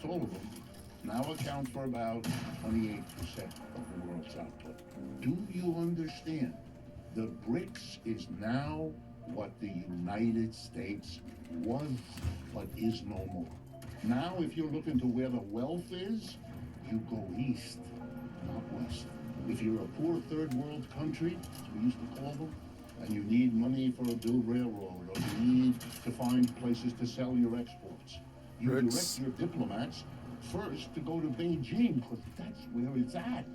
almost all of them, now account for about 28% of the world's output. Do you understand? The BRICS is now what the United States was, but is no more. Now, if you're looking to where the wealth is, you go east, not west. If you're a poor third world country, as we used to call them, and you need money for a build railroad, or you need to find places to sell your exports, you direct your diplomats first to go to Beijing, because that's where it's at.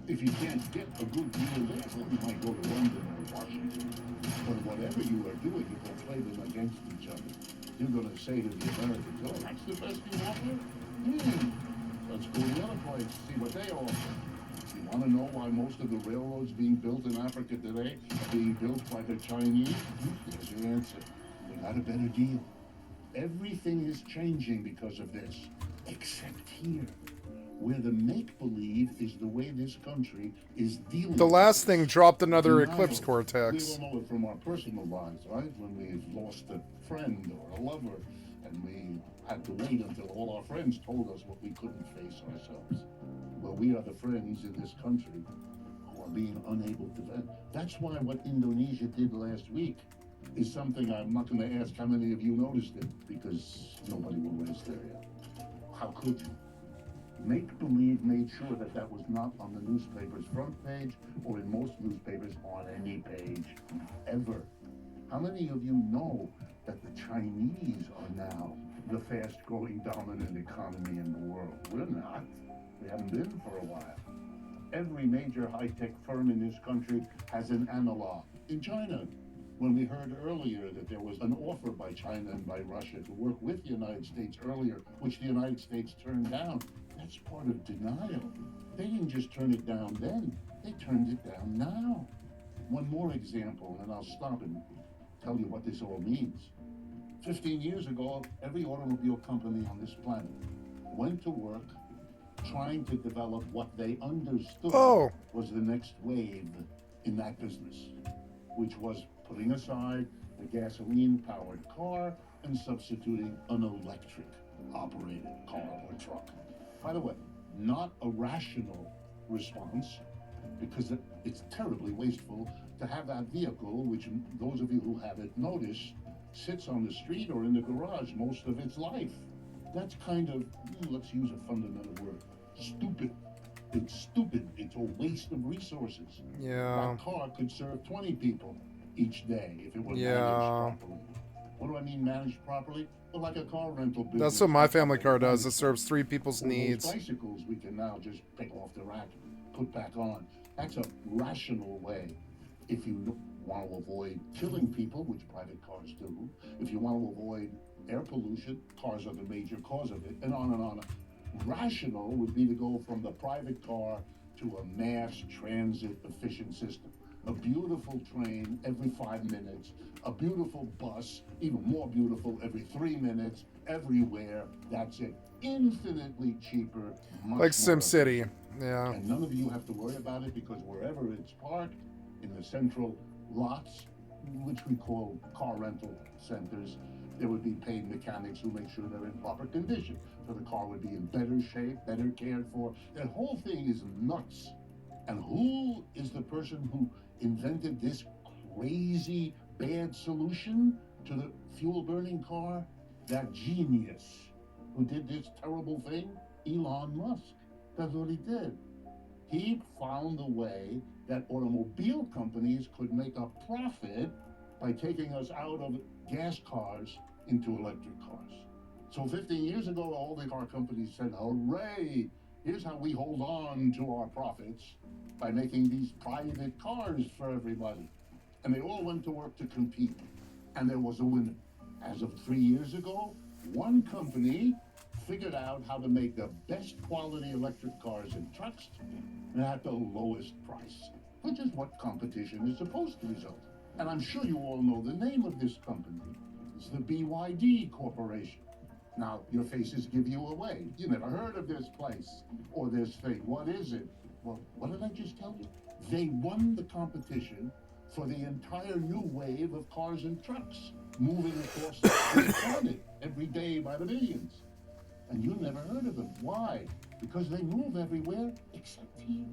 If you can't get a good deal there, well, you might go to London or Washington. But whatever you are doing, you can play them against each other. You're going to say to the Americans, oh, that's the best you offer? Let's go to the other place, see what they offer. You want to know why most of the railroads being built in Africa today are being built by the Chinese? There's your answer. They got a better deal. Everything is changing because of this, except here, where the make-believe is the way this country is dealing. The last thing dropped another Eclipse Cortex. We all know it from our personal lives, right? When we've lost a friend or a lover, and we had to wait until all our friends told us what we couldn't face ourselves. Well, we are the friends in this country who are being unable to vent. That's why what Indonesia did last week is something I'm not going to ask how many of you noticed it, because nobody will raise their hand. How could you? Make-believe made sure that that was not on the newspaper's front page or in most newspapers on any page ever. How many of you know that the Chinese are now the fast-growing dominant economy in the world? We're not. We haven't been for a while. Every major high-tech firm in this country has an analog in China. When we heard earlier that there was an offer by China and by Russia to work with the United States earlier, which the United States turned down, that's part of denial. They didn't just turn it down then, they turned it down now. One more example, and I'll stop and tell you what this all means. 15 years ago, every automobile company on this planet went to work trying to develop what they understood was the next wave in that business, which was putting aside the gasoline-powered car and substituting an electric-operated car or truck. By the way, not a rational response, because it's terribly wasteful to have that vehicle, which those of you who have it notice, sits on the street or in the garage most of its life. That's kind of, let's use a fundamental word, stupid. It's stupid. It's a waste of resources. Yeah. That car could serve 20 people each day if it were managed properly. What do I mean managed properly? Well, like a car rental business. That's what my family car does. It serves 3 people's needs. Those bicycles we can now just pick off the rack and put back on. That's a rational way. If you want to avoid killing people, which private cars do, if you want to avoid air pollution, cars are the major cause of it, and on and on. Rational would be to go from the private car to a mass transit efficient system. A beautiful train every 5 minutes, a beautiful bus, even more beautiful every 3 minutes, everywhere. That's it. Infinitely cheaper. Like SimCity. Yeah. And none of you have to worry about it, because wherever it's parked, in the central lots, which we call car rental centers, there would be paid mechanics who make sure they're in proper condition. So the car would be in better shape, better cared for. That whole thing is nuts. And who is the person who invented this crazy bad solution to the fuel burning car? That genius who did this terrible thing? Elon Musk. That's what he did. He found a way that automobile companies could make a profit by taking us out of gas cars into electric cars. So 15 years ago, all the car companies said, hooray, here's how we hold on to our profits, by making these private cars for everybody. And they all went to work to compete. And there was a winner. As of 3 years ago, one company figured out how to make the best quality electric cars and trucks and at the lowest price, which is what competition is supposed to result. And I'm sure you all know the name of this company. It's the BYD Corporation. Now, your faces give you away. You never heard of this place or this thing. What is it? Well, what did I just tell you? They won the competition for the entire new wave of cars and trucks moving across the planet every day by the millions. and you never heard of them. Why? Because they move everywhere except here.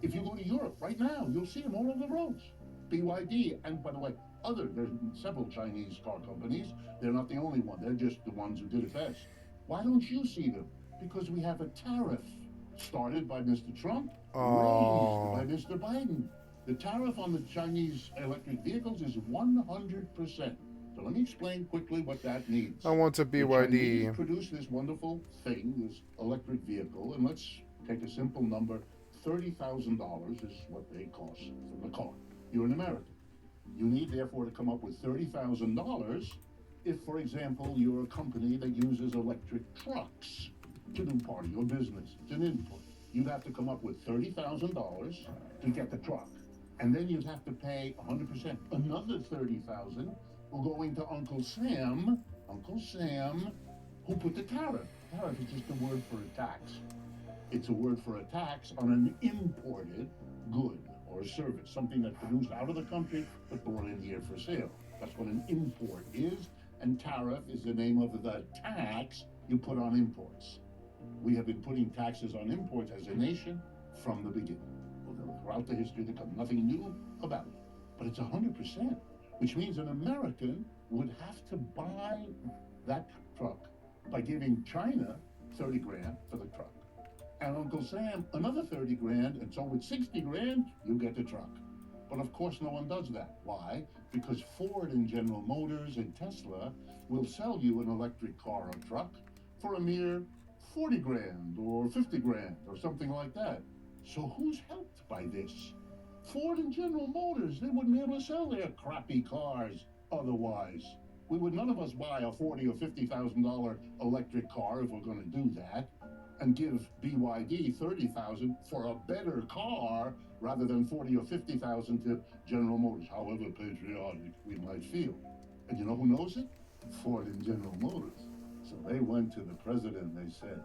If you go to Europe right now, you'll see them all over the roads. BYD, and by the way, there's several Chinese car companies. They're not the only one. They're just the ones who did it best. Why don't you see them? Because we have a tariff started by Mr. Trump, raised by Mr. Biden. The tariff on the Chinese electric vehicles is 100%. So let me explain quickly what that means. I want a The BYD. Chinese produce this wonderful thing, this electric vehicle, and let's take a simple number. $30,000 is what they cost for the car. You're an American. You need, therefore, to come up with $30,000 if, for example, you're a company that uses electric trucks to do part of your business. It's an input. You'd have to come up with $30,000 to get the truck. And then you'd have to pay 100%. Another $30,000 will go into Uncle Sam, who put the tariff. Tariff is just a word for a tax. It's a word for a tax on an imported good or a service, something that's produced out of the country but brought in here for sale. That's what an import is, and tariff is the name of the tax you put on imports. We have been putting taxes on imports as a nation from the beginning. Throughout the history, there's nothing new about it. But it's 100%, which means an American would have to buy that truck by giving China 30 grand for the truck. And Uncle Sam another 30 grand, and so with 60 grand, you get the truck. But of course no one does that. Why? Because Ford and General Motors and Tesla will sell you an electric car or truck for a mere 40 grand or 50 grand or something like that. So who's helped by this? Ford and General Motors, they wouldn't be able to sell their crappy cars otherwise. None of us buy a $40,000 or $50,000 electric car if we're going to do that, and give BYD $30,000 for a better car rather than $40,000 or $50,000 to General Motors, however patriotic we might feel. And you know who knows it? Ford and General Motors. So they went to the president and they said,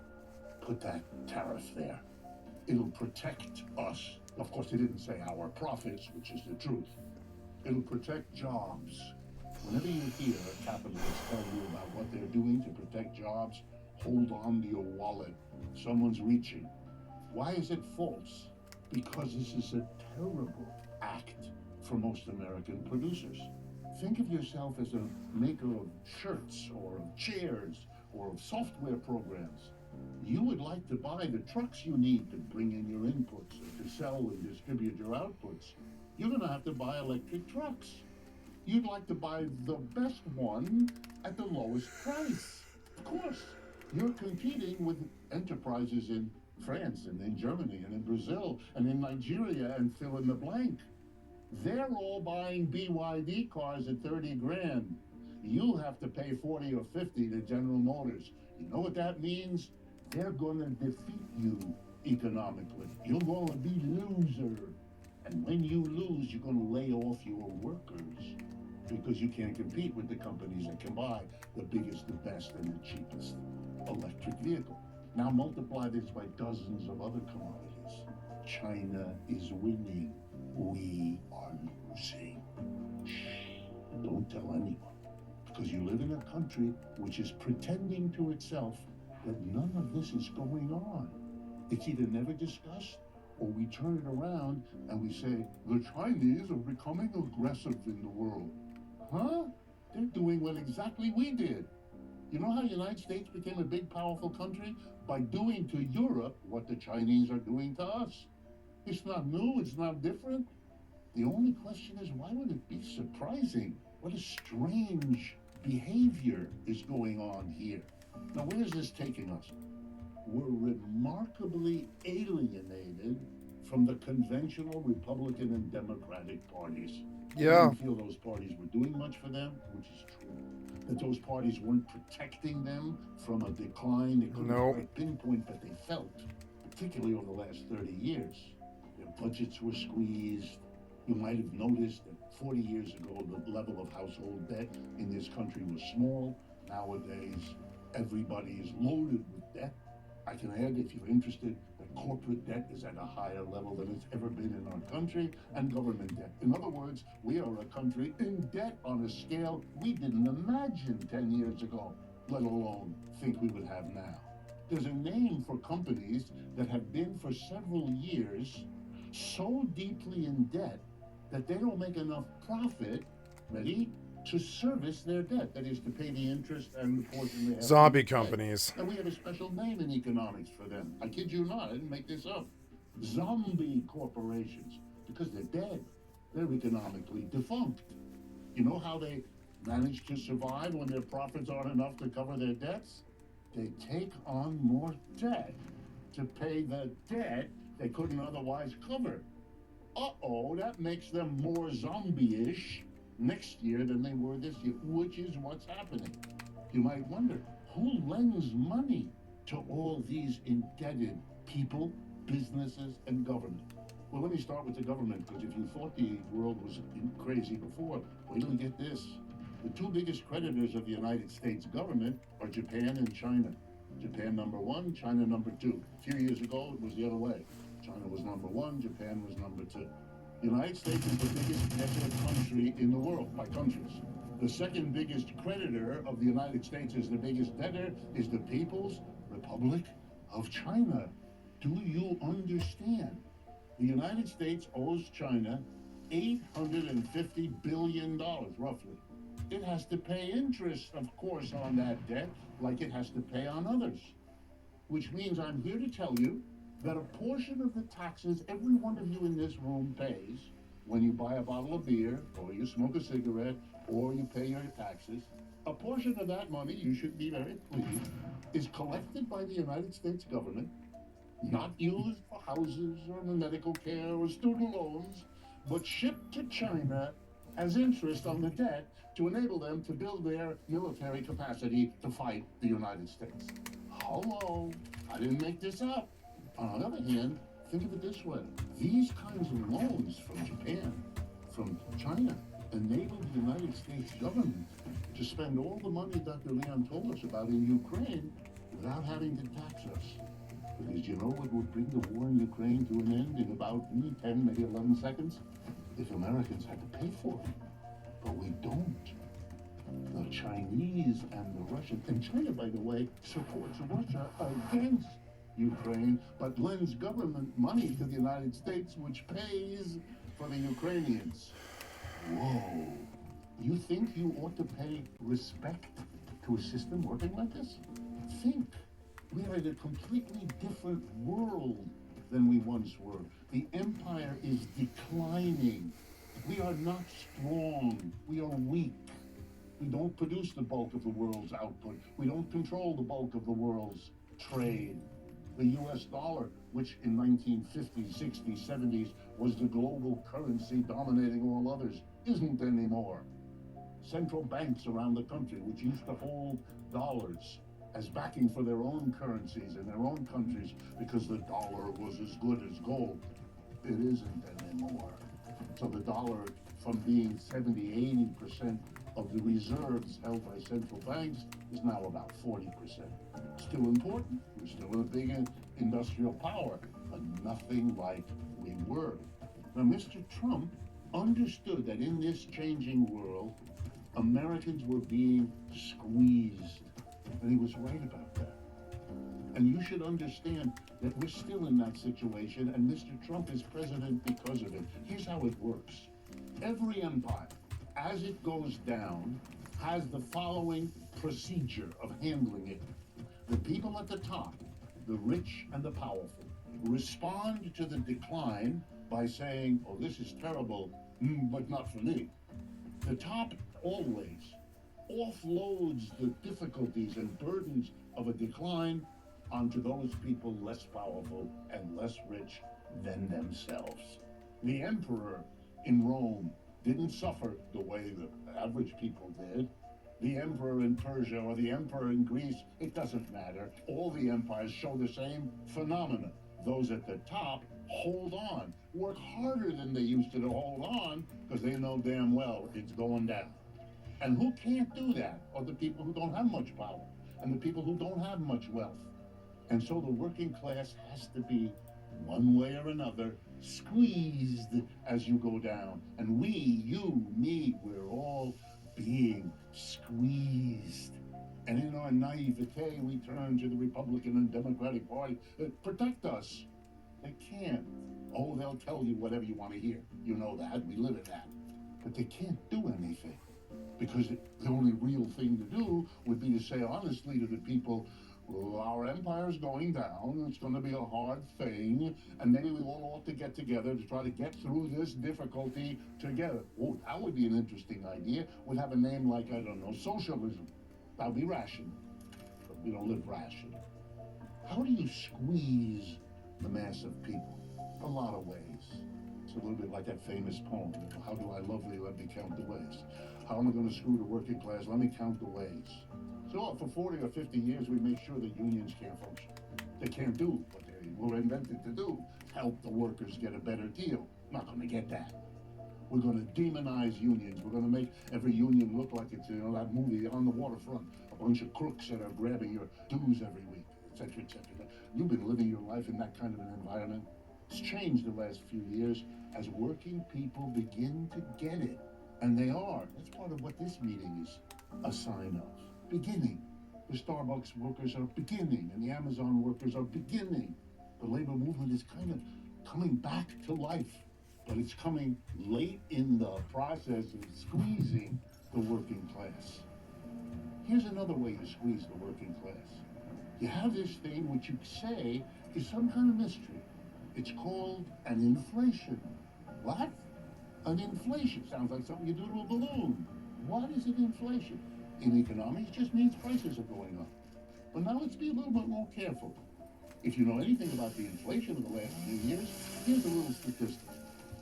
put that tariff there. It'll protect us. Of course, they didn't say our profits, which is the truth. It'll protect jobs. Whenever you hear capitalists tell you about what they're doing to protect jobs, hold on to your wallet. Someone's reaching. Why is it false? Because this is a terrible act for most American producers. Think of yourself as a maker of shirts or of chairs or of software programs. You would like to buy the trucks you need to bring in your inputs or to sell and distribute your outputs. You're going to have to buy electric trucks. You'd like to buy the best one at the lowest price. Of course, you're competing with enterprises in France and in Germany and in Brazil and in Nigeria and fill in the blank. They're all buying BYD cars at 30 grand. You'll have to pay 40 or 50 to General Motors. You know what that means? They're going to defeat you economically. You're going to be loser. And when you lose, you're going to lay off your workers because you can't compete with the companies that can buy the biggest, the best, and the cheapest electric vehicle. Now multiply this by dozens of other commodities. China is winning. We are losing. Shh, don't tell anyone. Because you live in a country which is pretending to itself that none of this is going on. It's either never discussed or we turn it around and we say, the Chinese are becoming aggressive in the world. Huh? They're doing what exactly we did. You know how the United States became a big, powerful country? By doing to Europe what the Chinese are doing to us. It's not new, it's not different. The only question is, why would it be surprising? What a strange behavior is going on here. Now, where is this taking us? We're remarkably alienated from the conventional Republican and Democratic parties. Yeah. I didn't feel those parties were doing much for them, which is true. That those parties weren't protecting them from a decline they couldn't quite pinpoint, but they felt, particularly over the last 30 years. Their budgets were squeezed. You might have noticed that 40 years ago, the level of household debt in this country was small. Nowadays, everybody is loaded with debt. I can add, if you're interested, that corporate debt is at a higher level than it's ever been in our country, and government debt. In other words, we are a country in debt on a scale we didn't imagine 10 years ago, let alone think we would have now. There's a name for companies that have been for several years so deeply in debt that they don't make enough profit, ready, to service their debt. That is, to pay the interest and the portion they have. Zombie companies. And we have a special name in economics for them. I kid you not, I didn't make this up. Zombie corporations, because they're dead. They're economically defunct. You know how they manage to survive when their profits aren't enough to cover their debts? They take on more debt to pay the debt they couldn't otherwise cover. Uh-oh, that makes them more zombie-ish next year than they were this year, which is what's happening. You might wonder, who lends money to all these indebted people, businesses, and government? Well, let me start with the government, because if you thought the world was crazy before, wait till you get this. The two biggest creditors of the United States government are Japan and China. Japan number one, China number two. A few years ago, it was the other way. China was number one, Japan was number two. The United States is the biggest debtor country in the world by countries. The second biggest creditor of the United States as the biggest debtor is the People's Republic of China. Do you understand? The United States owes China $850 billion, roughly. It has to pay interest, of course, on that debt, like it has to pay on others. Which means I'm here to tell you that a portion of the taxes every one of you in this room pays when you buy a bottle of beer, or you smoke a cigarette, or you pay your taxes, a portion of that money, you should be very pleased, is collected by the United States government, not used for houses or medical care or student loans, but shipped to China as interest on the debt to enable them to build their military capacity to fight the United States. Hello, I didn't make this up. On the other hand, think of it this way. These kinds of loans from Japan, from China, enable the United States government to spend all the money Dr. Leon told us about in Ukraine without having to tax us. Because you know what would bring the war in Ukraine to an end in about 10, maybe 11 seconds? If Americans had to pay for it. But we don't. The Chinese and the Russians, and China, by the way, supports Russia against Ukraine, but lends government money to the United States, which pays for the Ukrainians. Whoa. You think you ought to pay respect to a system working like this? Think. We are in a completely different world than we once were. The empire is declining. We are not strong. We are weak. We don't produce the bulk of the world's output. We don't control the bulk of the world's trade. The US dollar, which in 1950s, 60s, 70s was the global currency dominating all others, isn't anymore. Central banks around the country, which used to hold dollars as backing for their own currencies in their own countries because the dollar was as good as gold, it isn't anymore. So the dollar, from being 70, 80% of the reserves held by central banks, is now about 40%. Still important. We're still a big industrial power, but nothing like we were. Now, Mr. Trump understood that in this changing world, Americans were being squeezed. And he was right about that. And you should understand that we're still in that situation, and Mr. Trump is president because of it. Here's how it works. Every empire, as it goes down, has the following procedure of handling it. The people at the top, the rich and the powerful, respond to the decline by saying, oh, this is terrible, but not for me. The top always offloads the difficulties and burdens of a decline onto those people less powerful and less rich than themselves. The emperor in Rome didn't suffer the way the average people did. The emperor in Persia or the emperor in Greece, it doesn't matter. All the empires show the same phenomena. Those at the top hold on, work harder than they used to hold on because they know damn well it's going down. And who can't do that are the people who don't have much power and the people who don't have much wealth. And so the working class has to be, one way or another, squeezed as you go down. And we, you, me, we're all being squeezed. And in our naivete, we turn to the Republican and Democratic Party. Protect us. They can't. Oh, they'll tell you whatever you want to hear. You know that. We live in that. But they can't do anything. Because the only real thing to do would be to say honestly to the people, well, our empire's going down. It's going to be a hard thing. And maybe we all ought to get together to try to get through this difficulty together. Oh, that would be an interesting idea. We'd have a name like, I don't know, socialism. That would be rational. But we don't live rational. How do you squeeze the mass of people? A lot of ways. It's a little bit like that famous poem, how do I love thee, let me count the ways. How am I going to screw the working class? Let me count the ways. So for 40 or 50 years, we make sure that unions can't function. They can't do what they were invented to do, help the workers get a better deal. Not going to get that. We're going to demonize unions. We're going to make every union look like it's, you know, that movie On the Waterfront, a bunch of crooks that are grabbing your dues every week, etc., etc. You've been living your life in that kind of an environment. It's changed the last few years as working people begin to get it. And they are. That's part of what this meeting is a sign of. Beginning. The Starbucks workers are beginning, and the Amazon workers are beginning. The labor movement is kind of coming back to life, but it's coming late in the process of squeezing the working class. Here's another way you squeeze the working class. You have this thing which you say is some kind of mystery. It's called an inflation. What? An inflation sounds like something you do to a balloon. What is an inflation? In economics, it just means prices are going up. But now let's be a little bit more careful. If you know anything about the inflation of the last few years, here's a little statistic.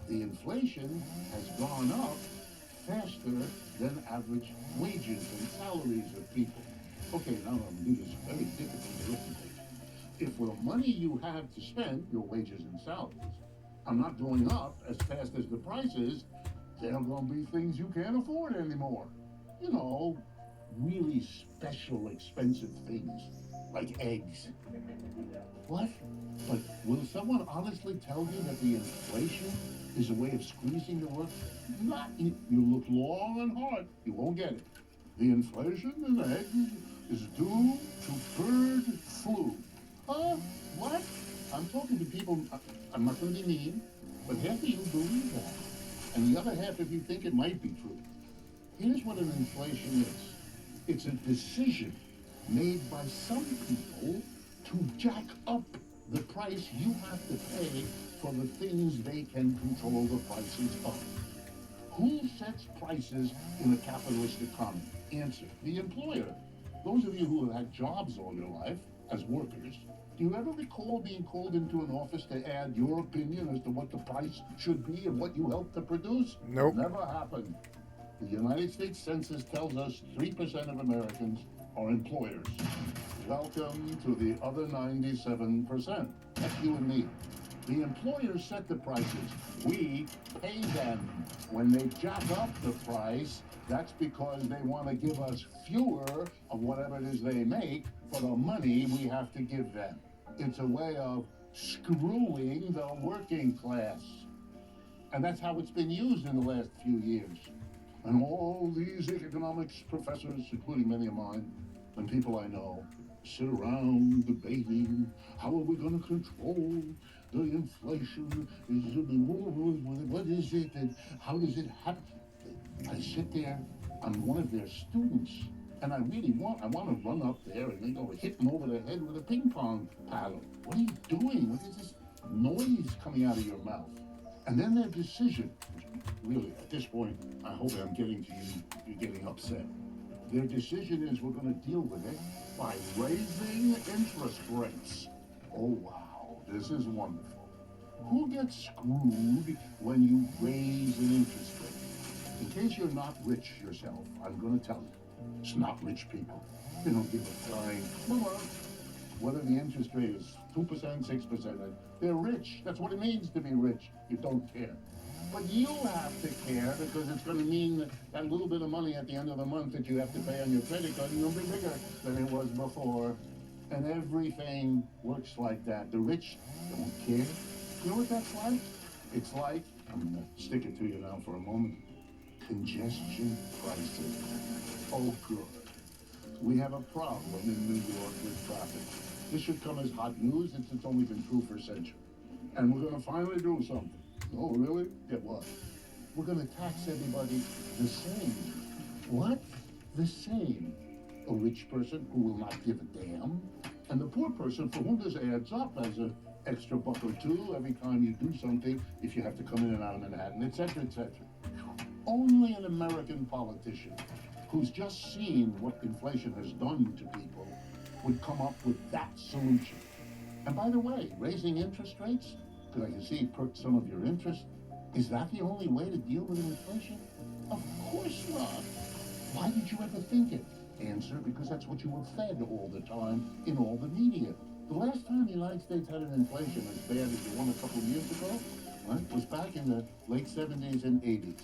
The inflation has gone up faster than average wages and salaries of people. Okay, now I'm going to do this very difficult arithmetic. If the money you have to spend, your wages and salaries, are not going up as fast as the prices, there are going to be things you can't afford anymore. You know, really special, expensive things, like eggs. What? But will someone honestly tell you that the inflation is a way of squeezing the work? Not. You look long and hard, you won't get it. The inflation in eggs is due to bird flu. Huh? What? I'm talking to people, I'm not going to be mean, but half of you believe that. And the other half of you think it might be true. Here's what an inflation is. It's a decision made by some people to jack up the price you have to pay for the things they can control the prices of. Who sets prices in a capitalist economy? Answer, the employer. Those of you who have had jobs all your life as workers, do you ever recall being called into an office to add your opinion as to what the price should be and what you helped to produce? Nope. Never happened. The United States Census tells us 3% of Americans are employers. Welcome to the other 97%. That's you and me. The employers set the prices. We pay them. When they jack up the price, that's because they want to give us fewer of whatever it is they make for the money we have to give them. It's a way of screwing the working class. And that's how it's been used in the last few years. And all these economics professors, including many of mine, and people I know, sit around debating how are we going to control the inflation? What is it and how does it happen? I sit there, I'm one of their students, and I want to run up there and hit them over the head with a ping pong paddle. What are you doing? What is this noise coming out of your mouth? And then their decision, really, at this point, I hope I'm getting to you, you're getting upset. Their decision is we're going to deal with it by raising interest rates. Oh, wow, this is wonderful. Who gets screwed when you raise an interest rate? In case you're not rich yourself, I'm going to tell you, it's not rich people. They don't give a flying whether the interest rate is 2%, 6%. They're rich. That's what it means to be rich. You don't care. But you have to care because it's going to mean that little bit of money at the end of the month that you have to pay on your credit card is going to be bigger than it was before. And everything works like that. The rich don't care. You know what that's like? It's like, I'm going to stick it to you now for a moment, congestion pricing. Oh, good. We have a problem in New York with traffic. This should come as hot news since it's only been true for centuries. And we're going to finally do something. Oh, really? Get what? We're going to tax everybody the same. What? The same. A rich person who will not give a damn, and the poor person for whom this adds up as an extra buck or two every time you do something, if you have to come in and out of Manhattan, etc., etc. Only an American politician who's just seen what inflation has done to people would come up with that solution. And by the way, raising interest rates, because I can see it perked some of your interest, is that the only way to deal with inflation? Of course not. Why did you ever think it? Answer, because that's what you were fed all the time in all the media. The last time the United States had an inflation as bad as the one a couple of years ago, right, was back in the late 70s and 80s.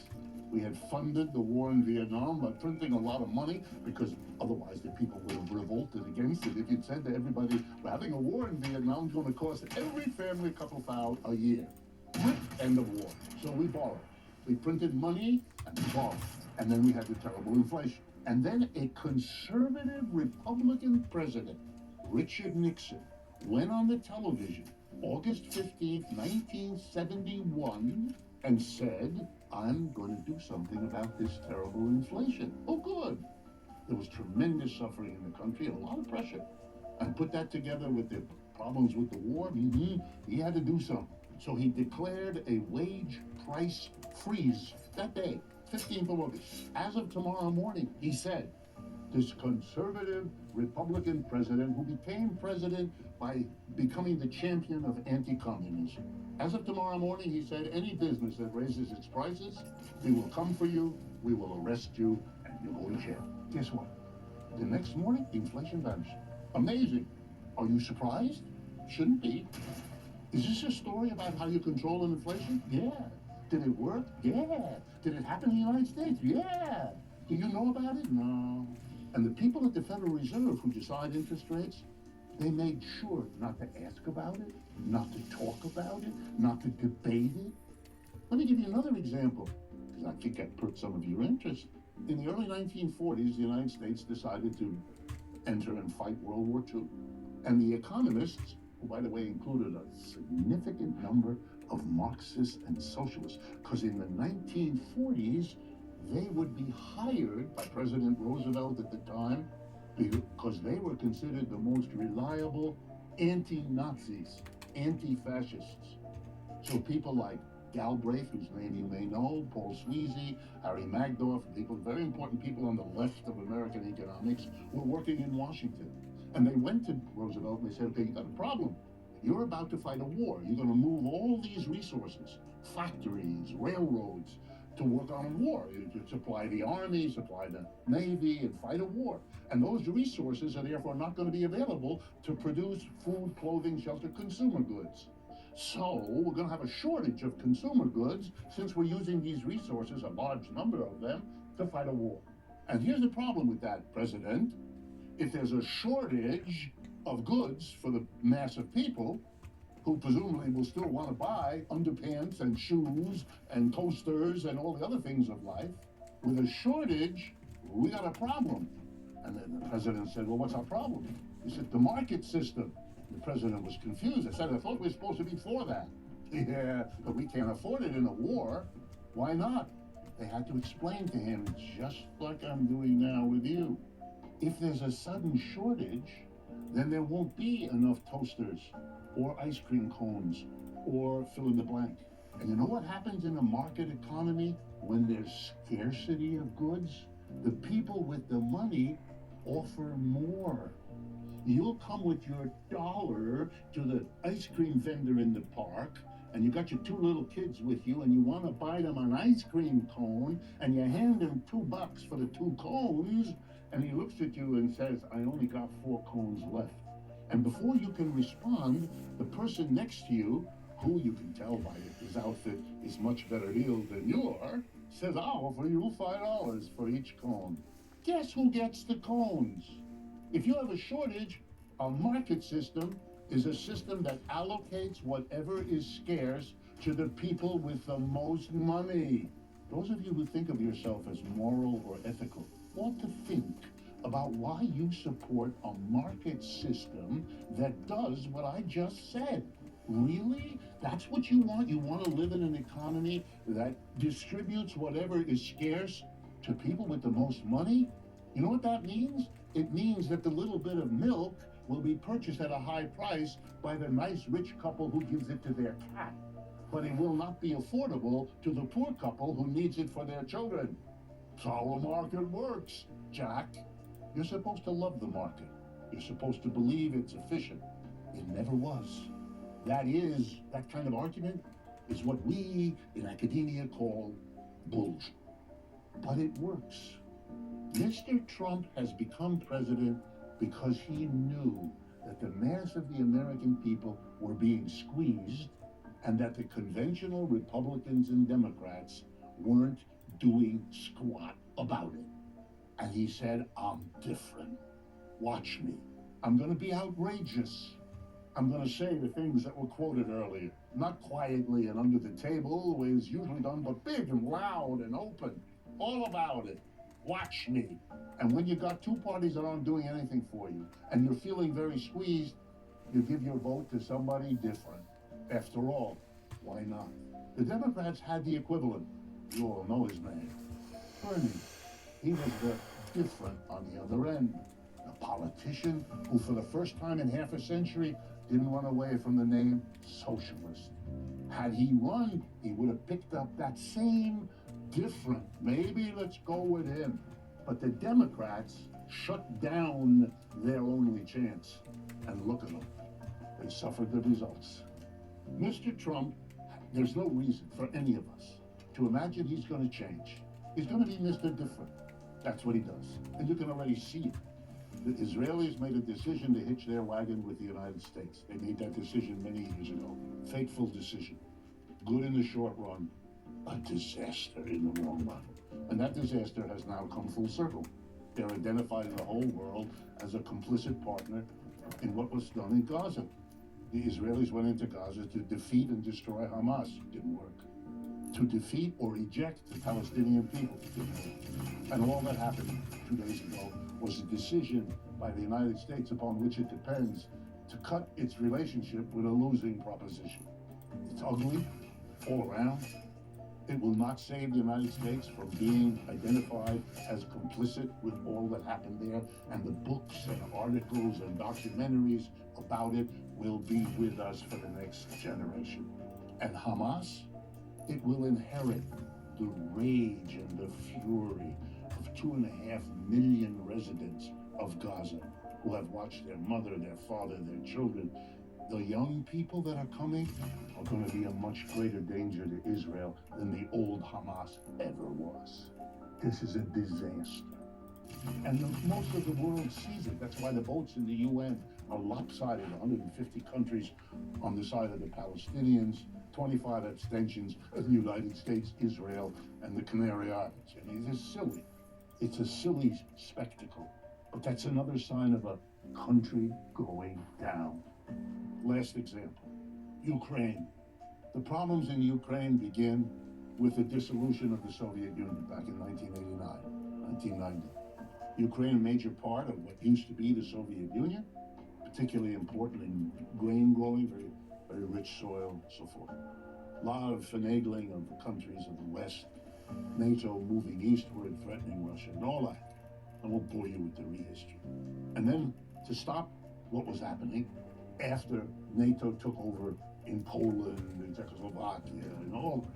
We had funded the war in Vietnam by printing a lot of money because otherwise the people would have revolted against it. If you'd said to everybody, we're having a war in Vietnam, it's going to cost every family a couple $1,000 a year. End of war. So we borrowed. We printed money and borrowed. And then we had the terrible inflation. And then a conservative Republican president, Richard Nixon, went on the television August 15th, 1971, and said, I'm going to do something about this terrible inflation. Oh, good. There was tremendous suffering in the country and a lot of pressure. And put that together with the problems with the war, he had to do something. So he declared a wage price freeze that day, 15th of August. As of tomorrow morning, he said, this conservative Republican president who became president by becoming the champion of anti-communism. As of tomorrow morning, he said, any business that raises its prices, we will come for you, we will arrest you, and you'll go to jail. Guess what? The next morning, inflation vanished. Amazing. Are you surprised? Shouldn't be. Is this a story about how you control inflation? Yeah. Did it work? Yeah. Did it happen in the United States? Yeah. Do you know about it? No. And the people at the Federal Reserve who decide interest rates, they made sure not to ask about it, not to talk about it, not to debate it. Let me give you another example, because I think that perked some of your interest. In the early 1940s, the United States decided to enter and fight World War II. And the economists, who by the way included a significant number of Marxists and socialists, because in the 1940s, they would be hired by President Roosevelt at the time because they were considered the most reliable anti-Nazis, anti-fascists. So people like Galbraith, whose name you may know, Paul Sweezy, Harry Magdorf, people, very important people on the left of American economics, were working in Washington. And they went to Roosevelt and they said, okay, you got a problem. You're about to fight a war. You're going to move all these resources, factories, railroads, to work on a war, to supply the army, supply the navy, and fight a war. And those resources are therefore not going to be available to produce food, clothing, shelter, consumer goods. So we're going to have a shortage of consumer goods since we're using these resources, a large number of them, to fight a war. And here's the problem with that, President. If there's a shortage of goods for the mass of people, who presumably will still want to buy underpants and shoes and toasters and all the other things of life, with a shortage, we got a problem. And then the president said, well, what's our problem? He said, the market system. The president was confused. I said, I thought we were supposed to be for that. Yeah, but we can't afford it in a war. Why not? They had to explain to him, just like I'm doing now with you. If there's a sudden shortage, then there won't be enough toasters or ice cream cones or fill in the blank. And you know what happens in a market economy when there's scarcity of goods? The people with the money offer more. You'll come with your dollar to the ice cream vendor in the park, and you got your two little kids with you, and you want to buy them an ice cream cone, and you hand him $2 for the 2 cones, and he looks at you and says, I only got 4 cones left. And before you can respond, the person next to you, who you can tell by his outfit is much better heeled than you are, says, I'll offer you $5 for each cone. Guess who gets the cones? If you have a shortage, a market system is a system that allocates whatever is scarce to the people with the most money. Those of you who think of yourself as moral or ethical ought to think about why you support a market system that does what I just said. Really? That's what you want? You want to live in an economy that distributes whatever is scarce to people with the most money? You know what that means? It means that the little bit of milk will be purchased at a high price by the nice rich couple who gives it to their cat. But it will not be affordable to the poor couple who needs it for their children. That's how a market works, Jack. You're supposed to love the market. You're supposed to believe it's efficient. It never was. That kind of argument is what we in academia call bullshit. But it works. Mr. Trump has become president because he knew that the mass of the American people were being squeezed and that the conventional Republicans and Democrats weren't doing squat about it. And he said, I'm different. Watch me. I'm going to be outrageous. I'm going to say the things that were quoted earlier, not quietly and under the table, the way it's usually done, but big and loud and open, all about it. Watch me. And when you got two parties that aren't doing anything for you, and you're feeling very squeezed, you give your vote to somebody different. After all, why not? The Democrats had the equivalent. You all know his name. Bernie. He was the different on the other end. A politician who, for the first time in half a century, didn't run away from the name socialist. Had he run, he would have picked up that same different. Maybe let's go with him. But the Democrats shut down their only chance. And look at them. They suffered the results. Mr. Trump, there's no reason for any of us to imagine he's going to change. He's going to be Mr. Different. That's what he does. And you can already see it. The Israelis made a decision to hitch their wagon with the United States. They made that decision many years ago. Fateful decision. Good in the short run, a disaster in the long run. And that disaster has now come full circle. They're identified in the whole world as a complicit partner in what was done in Gaza. The Israelis went into Gaza to defeat and destroy Hamas. It didn't work. To defeat or eject the Palestinian people. It didn't work. And all that happened 2 days ago was a decision by the United States upon which it depends to cut its relationship with a losing proposition. It's ugly all around. It will not save the United States from being identified as complicit with all that happened there, and the books and articles and documentaries about it will be with us for the next generation. And Hamas, it will inherit the rage and the fury of 2.5 million residents of Gaza who have watched their mother, their father, their children. The young people that are coming are going to be a much greater danger to Israel than the old Hamas ever was. This is a disaster. And most of the world sees it. That's why the votes in the UN are lopsided. 150 countries on the side of the Palestinians, 25 abstentions of the United States, Israel, and the Canary Islands. I mean, it's silly. It's a silly spectacle. But that's another sign of a country going down. Last example, Ukraine. The problems in Ukraine begin with the dissolution of the Soviet Union back in 1989, 1990. Ukraine, a major part of what used to be the Soviet Union, particularly important in grain growing, very, very rich soil, so forth. A lot of finagling of the countries of the West, NATO moving eastward, threatening Russia, and all that. I won't bore you with the rehistory. And then to stop what was happening after NATO took over in Poland and Czechoslovakia and all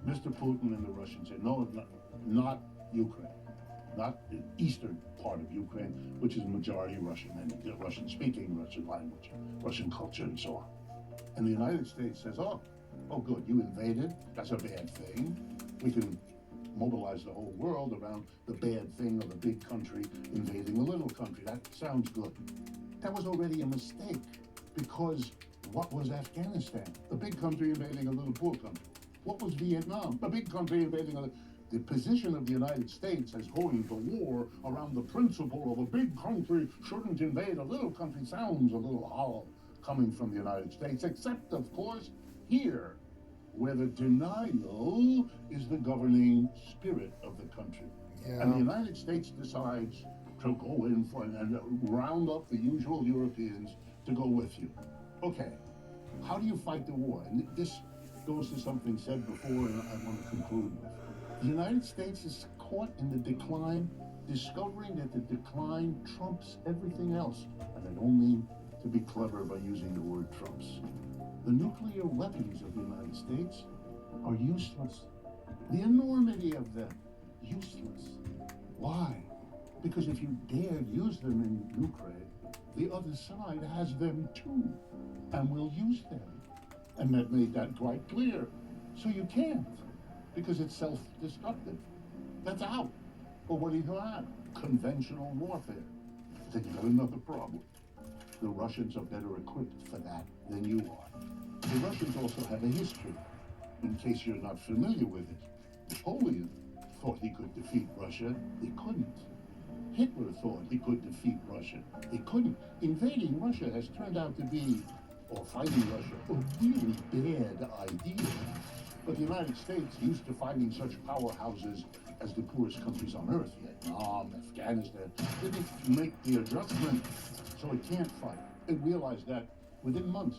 the rest, Mr. Putin and the Russians said, no, not Ukraine. Not the eastern part of Ukraine, which is majority Russian and Russian-speaking, Russian language, Russian culture, and so on. And the United States says, oh, good, you invaded. That's a bad thing. We can mobilize the whole world around the bad thing of a big country invading a little country. That sounds good. That was already a mistake, because what was Afghanistan? A big country invading a little poor country. What was Vietnam? A big country invading a... The position of the United States as going to war around the principle of a big country shouldn't invade a little country sounds a little hollow coming from the United States, except, of course, here, where the denial is the governing spirit of the country. Yeah. And the United States decides to go in for and round up the usual Europeans to go with you. Okay, how do you fight the war? And this goes to something said before, and I want to conclude with. The United States is caught in the decline, discovering that the decline trumps everything else. And I don't mean to be clever by using the word trumps. The nuclear weapons of the United States are useless. The enormity of them, useless. Why? Because if you dare use them in Ukraine, the other side has them too, and will use them. And that made that quite clear. So you can't, because it's self-destructive. That's out. But what do you have? Conventional warfare. Then you got another problem. The Russians are better equipped for that than you are. The Russians also have a history, in case you're not familiar with it. Napoleon thought he could defeat Russia. He couldn't. Hitler thought he could defeat Russia. He couldn't. Invading Russia has turned out to be, or fighting Russia, a really bad idea. But the United States, used to fighting such powerhouses as the poorest countries on earth, Vietnam, Afghanistan, didn't make the adjustment, so it can't fight. It realized that within months.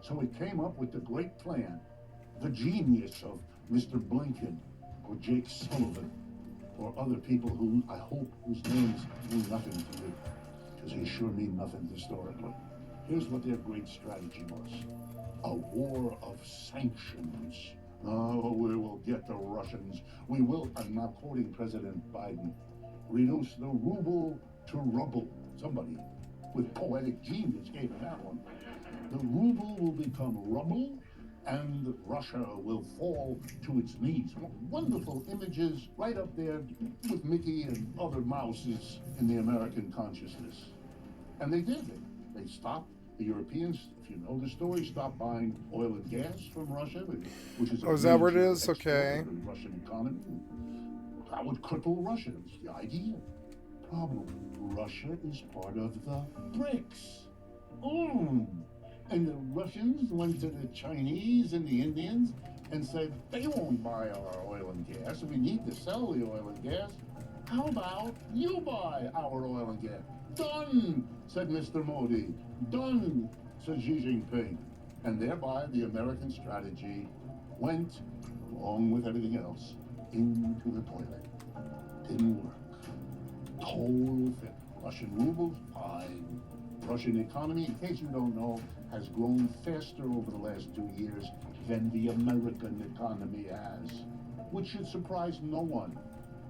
So it came up with the great plan, the genius of Mr. Blinken, or Jake Sullivan, or other people who I hope whose names mean nothing to you, because they sure mean nothing historically. Here's what their great strategy was. A war of sanctions. Oh, we will get the Russians. We will, I'm now quoting President Biden, reduce the ruble to rubble. Somebody with poetic genius gave him that one. The ruble will become rubble, and Russia will fall to its knees. Wonderful images right up there with Mickey and other mouses in the American consciousness. And they did it. They stopped. The Europeans, if you know the story, stopped buying oil and gas from Russia, which is a is that what it major is? export Okay. of the Russian economy. That would cripple Russia. It was the idea. Problem. Russia is part of the BRICS. And the Russians went to the Chinese and the Indians and said, they won't buy our oil and gas, and we need to sell the oil and gas. How about you buy our oil and gas? Done, said Mr. Modi. Done, said Xi Jinping. And thereby the American strategy went, along with everything else, into the toilet. Didn't work. Total fit. Russian rubles, fine. Russian economy, in case you don't know, has grown faster over the last 2 years than the American economy has, which should surprise no one.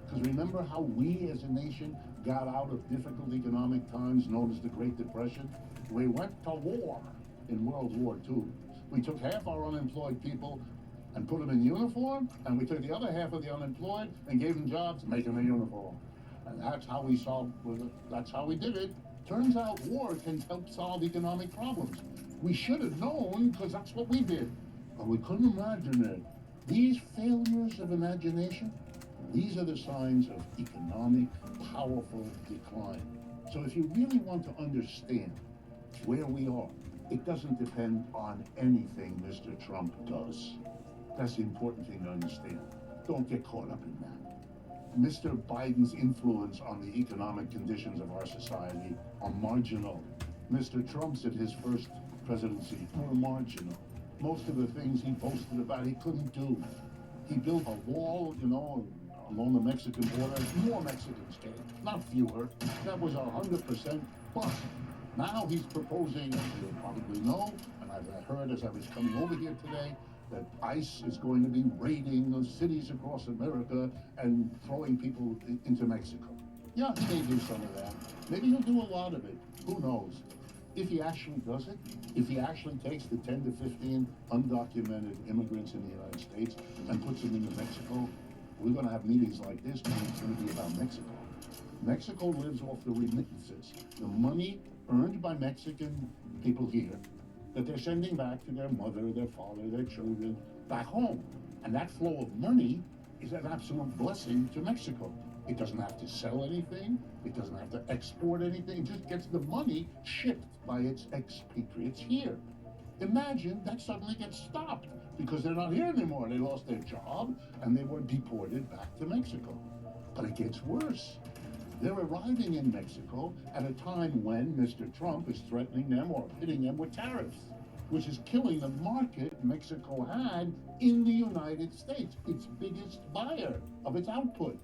Because remember how we as a nation got out of difficult economic times known as the Great Depression? We went to war in World War II. We took half our unemployed people and put them in uniform, and we took the other half of the unemployed and gave them jobs, making them a uniform. And that's how we that's how we did it. Turns out war can help solve economic problems. We should have known, because that's what we did. But we couldn't imagine it. These failures of imagination, these are the signs of economic, powerful decline. So if you really want to understand where we are, it doesn't depend on anything Mr. Trump does. That's the important thing to understand. Don't get caught up in that. Mr. Biden's influence on the economic conditions of our society are marginal. Mr. Trump's in his first presidency were marginal. Most of the things he boasted about he couldn't do. He built a wall, along the Mexican border. More Mexicans came, not fewer. That was 100% plus. Now he's proposing, as you probably know, and I've heard as I was coming over here today, that ICE is going to be raiding those cities across America and throwing people into Mexico. Yeah, he may do some of that. Maybe he'll do a lot of it. Who knows? If he actually does it, if he actually takes the 10 to 15 undocumented immigrants in the United States and puts them into Mexico, we're going to have meetings like this, and it's going to be about Mexico. Mexico lives off the remittances, the money earned by Mexican people here that they're sending back to their mother, their father, their children, back home. And that flow of money is an absolute blessing to Mexico. It doesn't have to sell anything. It doesn't have to export anything. It just gets the money shipped by its expatriates here. Imagine that suddenly gets stopped because they're not here anymore. They lost their job and they were deported back to Mexico. But it gets worse. They're arriving in Mexico at a time when Mr. Trump is threatening them or hitting them with tariffs, which is killing the market Mexico had in the United States, its biggest buyer of its output,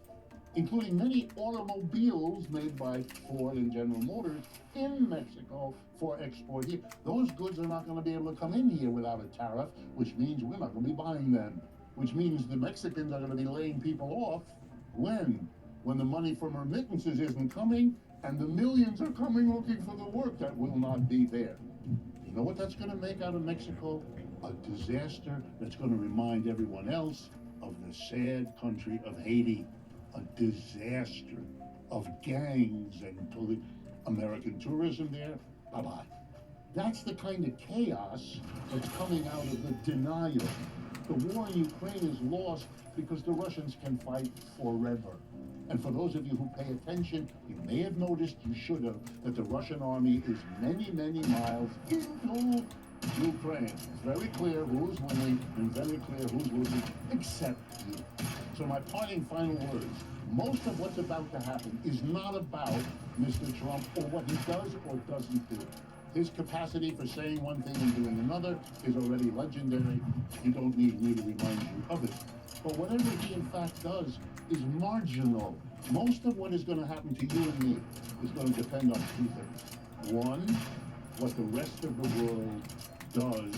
including many automobiles made by Ford and General Motors in Mexico for export here. Those goods are not going to be able to come in here without a tariff, which means we're not going to be buying them, which means the Mexicans are going to be laying people off. When the money from remittances isn't coming and the millions are coming looking for the work that will not be there. You know what that's going to make out of Mexico? A disaster that's going to remind everyone else of the sad country of Haiti. A disaster of gangs and American tourism there. Bye-bye. That's the kind of chaos that's coming out of the denial. The war in Ukraine is lost because the Russians can fight forever. And for those of you who pay attention, you may have noticed, you should have, that the Russian army is many, many miles into Ukraine. It's very clear who's winning and very clear who's losing, except you. So my parting final words, most of what's about to happen is not about Mr. Trump or what he does or doesn't do. His capacity for saying one thing and doing another is already legendary. You don't need me to remind you of it. But whatever he in fact does is marginal. Most of what is going to happen to you and me is going to depend on two things. One, what the rest of the world does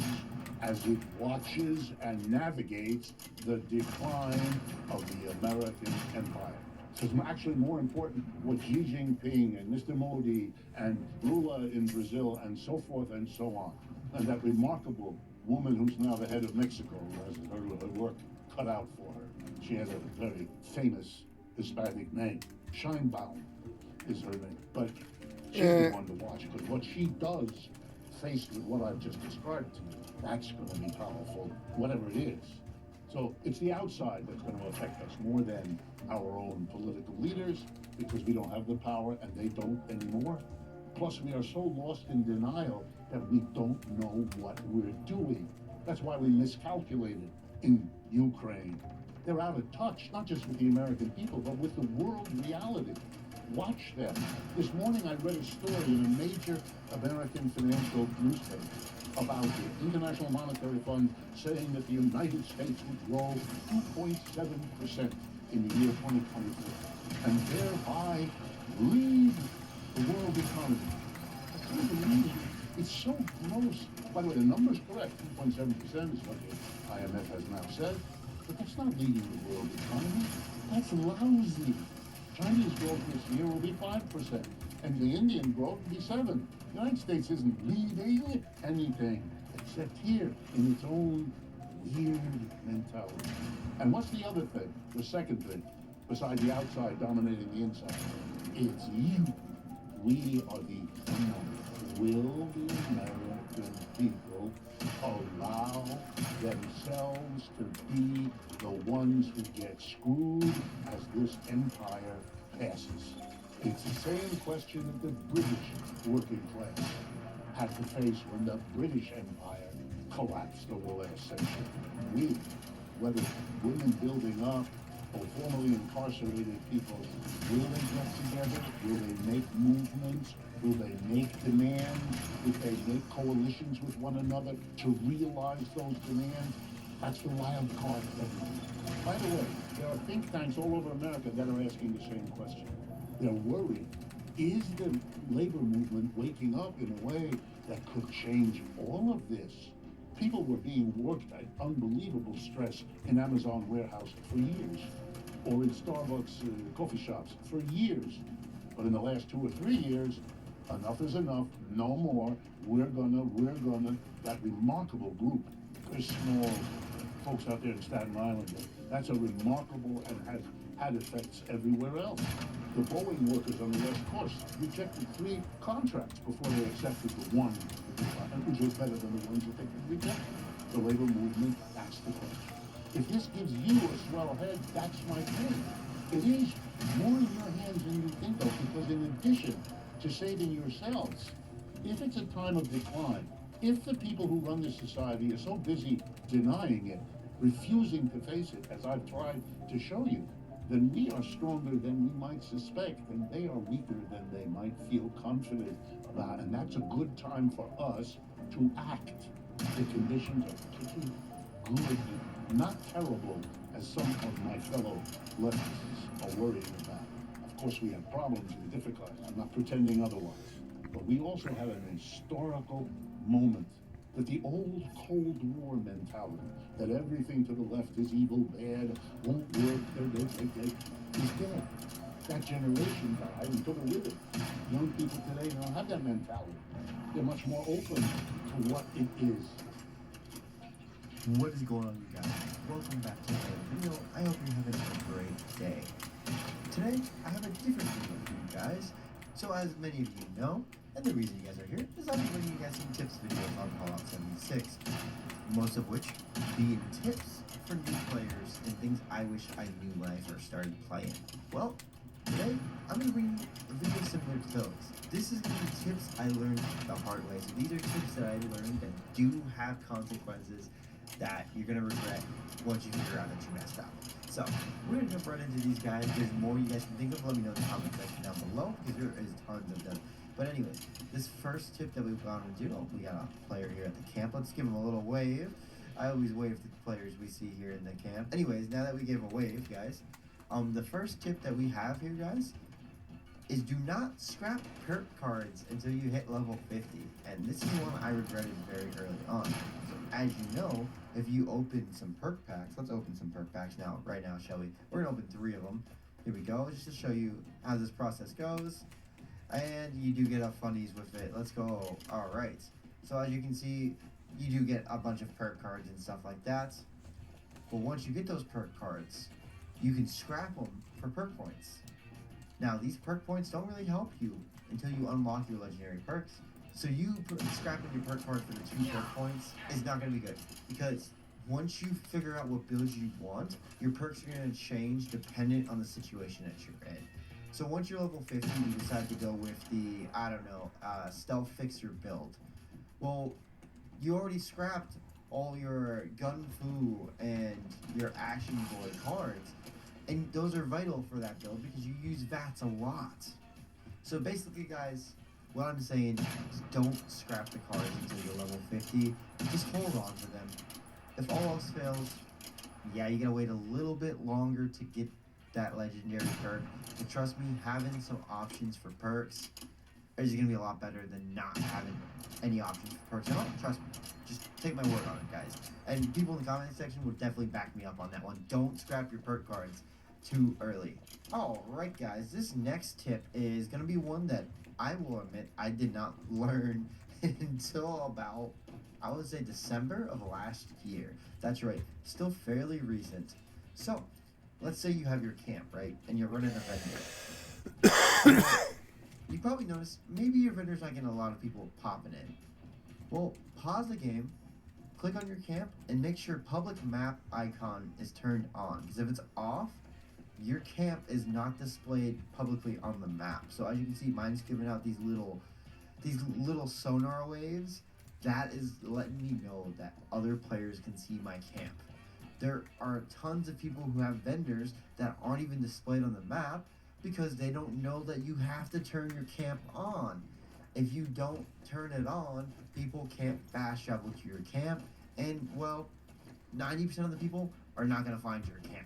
as it watches and navigates the decline of the American empire. It's actually more important what Xi Jinping and Mr. Modi and Lula in Brazil and so forth and so on. And that remarkable woman who's now the head of Mexico, who has her work cut out for her. She has a very famous Hispanic name. Scheinbaum is her name. But she's the one to watch, because what she does, faced with what I've just described to you, that's going to be powerful, whatever it is. So it's the outside that's going to affect us more than our own political leaders, because we don't have the power and they don't anymore. Plus, we are so lost in denial that we don't know what we're doing. That's why we miscalculated in Ukraine. They're out of touch, not just with the American people, but with the world reality. Watch them. This morning I read a story in a major American financial newspaper about the International Monetary Fund saying that the United States would grow 2.7% in the year 2024 and thereby lead the world economy. I can't believe it. It's so gross. By the way, the number's correct. 2.7% is what the IMF has now said. But that's not leading the world economy. That's lousy. Chinese growth this year will be 5%, and the Indian growth will be 7%. The United States isn't leading anything except here in its own weird mentality. And what's the other thing? The second thing, besides the outside dominating the inside? It's you. We are the unknown. Will the American people allow themselves to be the ones who get screwed as this empire passes? It's the same question that the British working class had to face when the British Empire collapsed over the last century. We, whether women building up or formerly incarcerated people, will they get together? Will they make movements? Will they make demands? Will they make coalitions with one another to realize those demands? That's the wild card. By the way, there are think tanks all over America that are asking the same question. They're worried. Is the labor movement waking up in a way that could change all of this? People were being worked at unbelievable stress in Amazon warehouse for years, or in Starbucks coffee shops for years. But in the last 2 or 3 years, enough is enough, no more. We're gonna, that remarkable group, very small folks out there in Staten Island, that's a remarkable and has had effects everywhere else. The Boeing workers on the West Coast rejected 3 contracts before they accepted the one, which was better than the ones that they could reject. The labor movement, that's the question. If this gives you a swell head, that's my point. It is more in your hands than you think of, because in addition to saving yourselves, if it's a time of decline, if the people who run this society are so busy denying it, refusing to face it, as I've tried to show you, then we are stronger than we might suspect, and they are weaker than they might feel confident about. And that's a good time for us to act. The conditions are pretty good, not terrible, as some of my fellow leftists are worrying about. Of course, we have problems and difficulties. I'm not pretending otherwise. But we also have an historical moment that the old Cold War mentality, that everything to the left is evil, bad, won't work, is dead. That generation died and took it with it. Young people today don't have that mentality. They're much more open to what it is. What is going on, you guys? Welcome back to another video. I hope you're having a great day. Today, I have a different video for you guys. So as many of you know, and the reason you guys are here is I'm bringing you guys some tips videos on Fallout 76. Most of which being tips for new players and things I wish I knew when I first started playing. Well, today, I'm going to bring you a video similar to those. This is going to be tips I learned the hard way. So these are tips that I learned that do have consequences that you're going to regret once you figure out that you messed up. So, we're going to jump right into these guys. There's more you guys can think of. Let me know in the comment section down below, because there is tons of them. But anyways, this first tip that we've gone to do, we got a player here at the camp. Let's give him a little wave. I always wave to the players we see here in the camp. Anyways, now that we gave a wave, guys, the first tip that we have here, guys, is do not scrap perk cards until you hit level 50. And this is one I regretted very early on. So as you know, if you open some perk packs, let's open some perk packs right now, shall we? We're gonna open 3 of them. Here we go, just to show you how this process goes. And you do get up funnies with it. Let's go. Alright. So as you can see, you do get a bunch of perk cards and stuff like that. But once you get those perk cards, you can scrap them for perk points. Now, these perk points don't really help you until you unlock your legendary perks. So you scrapping your perk card for the 2 perk points is not going to be good. Because once you figure out what builds you want, your perks are going to change dependent on the situation that you're in. So once you're level 50, you decide to go with the, stealth fixer build. Well, you already scrapped all your gun fu and your action boy cards. And those are vital for that build because you use VATS a lot. So basically, guys, what I'm saying is don't scrap the cards until you're level 50. Just hold on to them. If all else fails, yeah, you gotta wait a little bit longer to get that legendary perk. But trust me, having some options for perks is gonna be a lot better than not having any options for perks at all. Trust me. Just take my word on it, guys. And people in the comment section would definitely back me up on that one. Don't scrap your perk cards too early. Alright, guys, this next tip is going to be one that I will admit I did not learn until about, I would say, December of last year. That's right, still fairly recent. So, let's say you have your camp, right, and you're running a vendor. You probably noticed maybe your vendor's not getting a lot of people popping in. Well, pause the game, click on your camp, and make sure public map icon is turned on. Because if it's off, your camp is not displayed publicly on the map. So as you can see, mine's giving out these little sonar waves. That is letting me know that other players can see my camp. There are tons of people who have vendors that aren't even displayed on the map because they don't know that you have to turn your camp on. If you don't turn it on, people can't fast travel to your camp, and well, 90% of the people are not going to find your camp.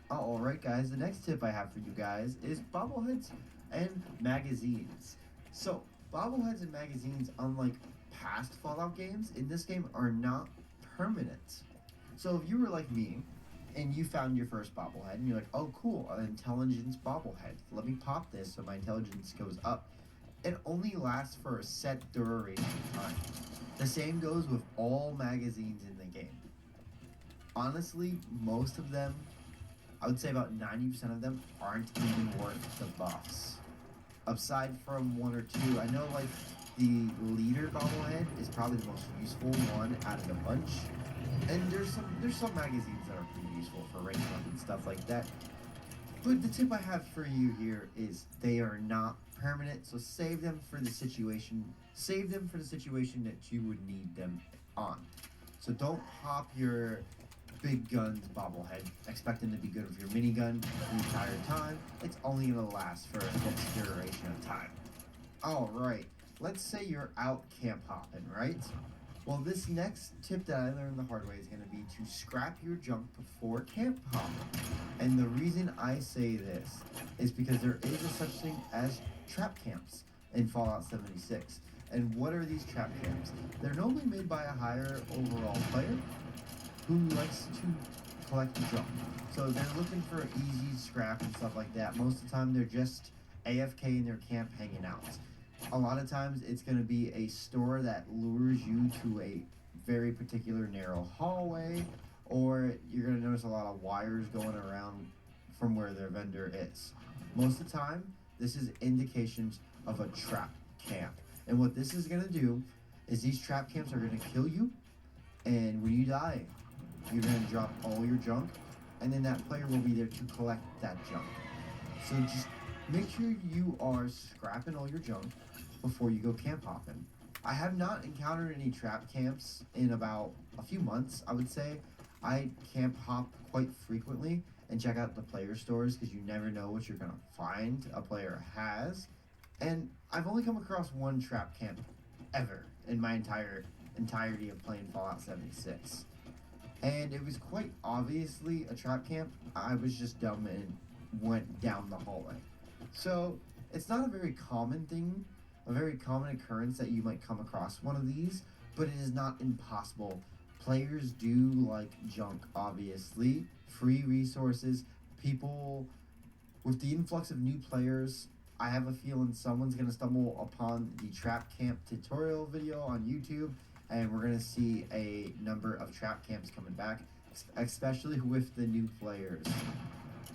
Alright, guys, the next tip I have for you guys is bobbleheads and magazines. So, bobbleheads and magazines, unlike past Fallout games, in this game are not permanent. So if you were like me, and you found your first bobblehead, and you're like, oh cool, an intelligence bobblehead. Let me pop this so my intelligence goes up. It only lasts for a set duration of time. The same goes with all magazines in the game. Honestly, most of them, I would say about 90% of them, aren't even worth the buffs. Aside from 1 or 2, I know like the leader bobblehead is probably the most useful one out of the bunch. And there's some magazines that are pretty useful for ranking up and stuff like that. But the tip I have for you here is they are not permanent, so save them for the situation. Save them for the situation that you would need them on. So don't pop your big guns bobblehead. Expect them to be good with your minigun the entire time. It's only going to last for a fixed duration of time. Alright, let's say you're out camp hopping, right? Well, this next tip that I learned the hard way is going to be to scrap your junk before camp hopping. And the reason I say this is because there is a such thing as trap camps in Fallout 76. And what are these trap camps? They're normally made by a higher overall player who likes to collect junk. So they're looking for easy scrap and stuff like that. Most of the time they're just AFK in their camp hanging out. A lot of times it's going to be a store that lures you to a very particular narrow hallway, or you're going to notice a lot of wires going around from where their vendor is. Most of the time, this is indications of a trap camp. And what this is going to do is these trap camps are going to kill you, and when you die, you're going to drop all your junk, and then that player will be there to collect that junk. So just make sure you are scrapping all your junk before you go camp hopping. I have not encountered any trap camps in about a few months, I would say. I camp hop quite frequently and check out the player stores because you never know what you're going to find a player has. And I've only come across one trap camp ever in my entirety of playing Fallout 76. And it was quite obviously a trap camp. I was just dumb and went down the hallway. So it's not a very common thing, a very common occurrence that you might come across one of these, but it is not impossible. Players do like junk, obviously. Free resources. People, with the influx of new players, I have a feeling someone's going to stumble upon the trap camp tutorial video on YouTube, and we're going to see a number of trap camps coming back, especially with the new players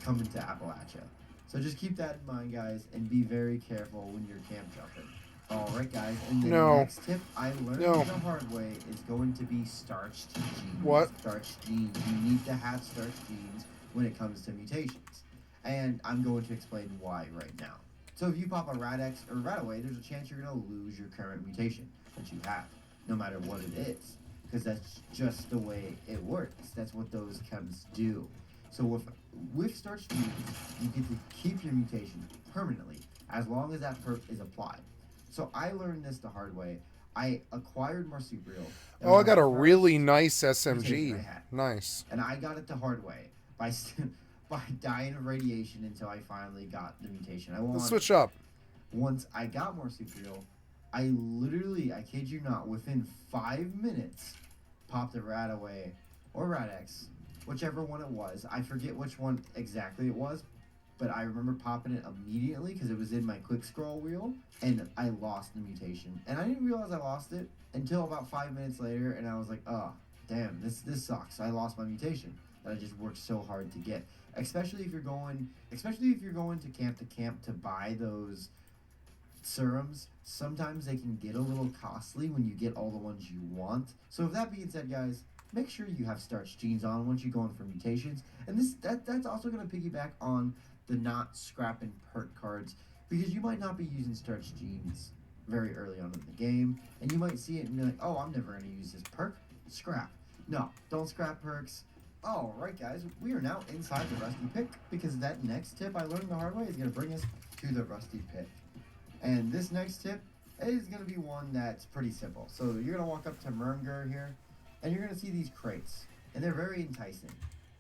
coming to Appalachia. So just keep that in mind, guys, and be very careful when you're camp jumping. Alright, guys, and the next tip I learned the hard way is going to be starched genes. What? Starched genes. You need to have starched genes when it comes to mutations. And I'm going to explain why right now. So if you pop a Radex or Radaway, there's a chance you're going to lose your current mutation that you have, no matter what it is. Because that's just the way it works. That's what those chems do. So with starched genes, you get to keep your mutation permanently as long as that perk is applied. So I learned this the hard way. I acquired marsupial. Oh, I got a really nice SMG. Nice. And I got it the hard way by dying of radiation until I finally got the mutation. Let's switch up. Once I got marsupial, I literally, I kid you not, within 5 minutes, popped a Radaway or Radex, whichever one it was. I forget which one exactly it was, but I remember popping it immediately because it was in my quick scroll wheel, and I lost the mutation. And I didn't realize I lost it until about 5 minutes later, and I was like, oh, damn, this sucks. I lost my mutation that I just worked so hard to get. Especially if you're going to camp to buy those serums. Sometimes they can get a little costly when you get all the ones you want. So with that being said, guys, make sure you have starched genes on once you're going for mutations. And that's also going to piggyback on the not scrapping perk cards, because you might not be using starched genes very early on in the game, and you might see it and be like, oh, I'm never going to use this perk. Scrap. No, don't scrap perks. Alright, guys, we are now inside the Rusty Pick, because that next tip I learned the hard way is going to bring us to the Rusty Pick. And this next tip is going to be one that's pretty simple. So you're going to walk up to Murmgur here, and you're going to see these crates, and they're very enticing.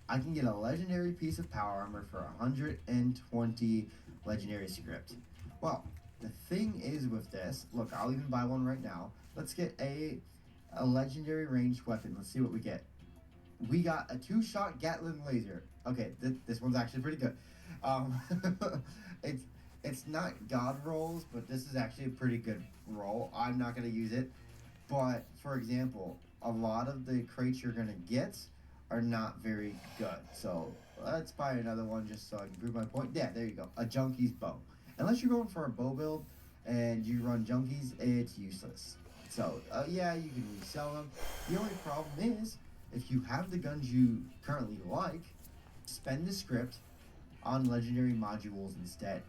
I can get a legendary piece of power armor for 120 legendary script. Well, the thing is with this, look, I'll even buy one right now. Let's get a legendary ranged weapon. Let's see what we get. We got a 2-shot Gatling laser. Okay, this one's actually pretty good. It's not god rolls, but this is actually a pretty good roll. I'm not going to use it. But, for example, a lot of the crates you're going to get are not very good. So let's buy another one just so I can prove my point. Yeah, there you go. A Junkie's bow. Unless you're going for a bow build and you run Junkies, it's useless. So, yeah, you can resell them. The only problem is, if you have the guns you currently like, spend the script on legendary modules instead.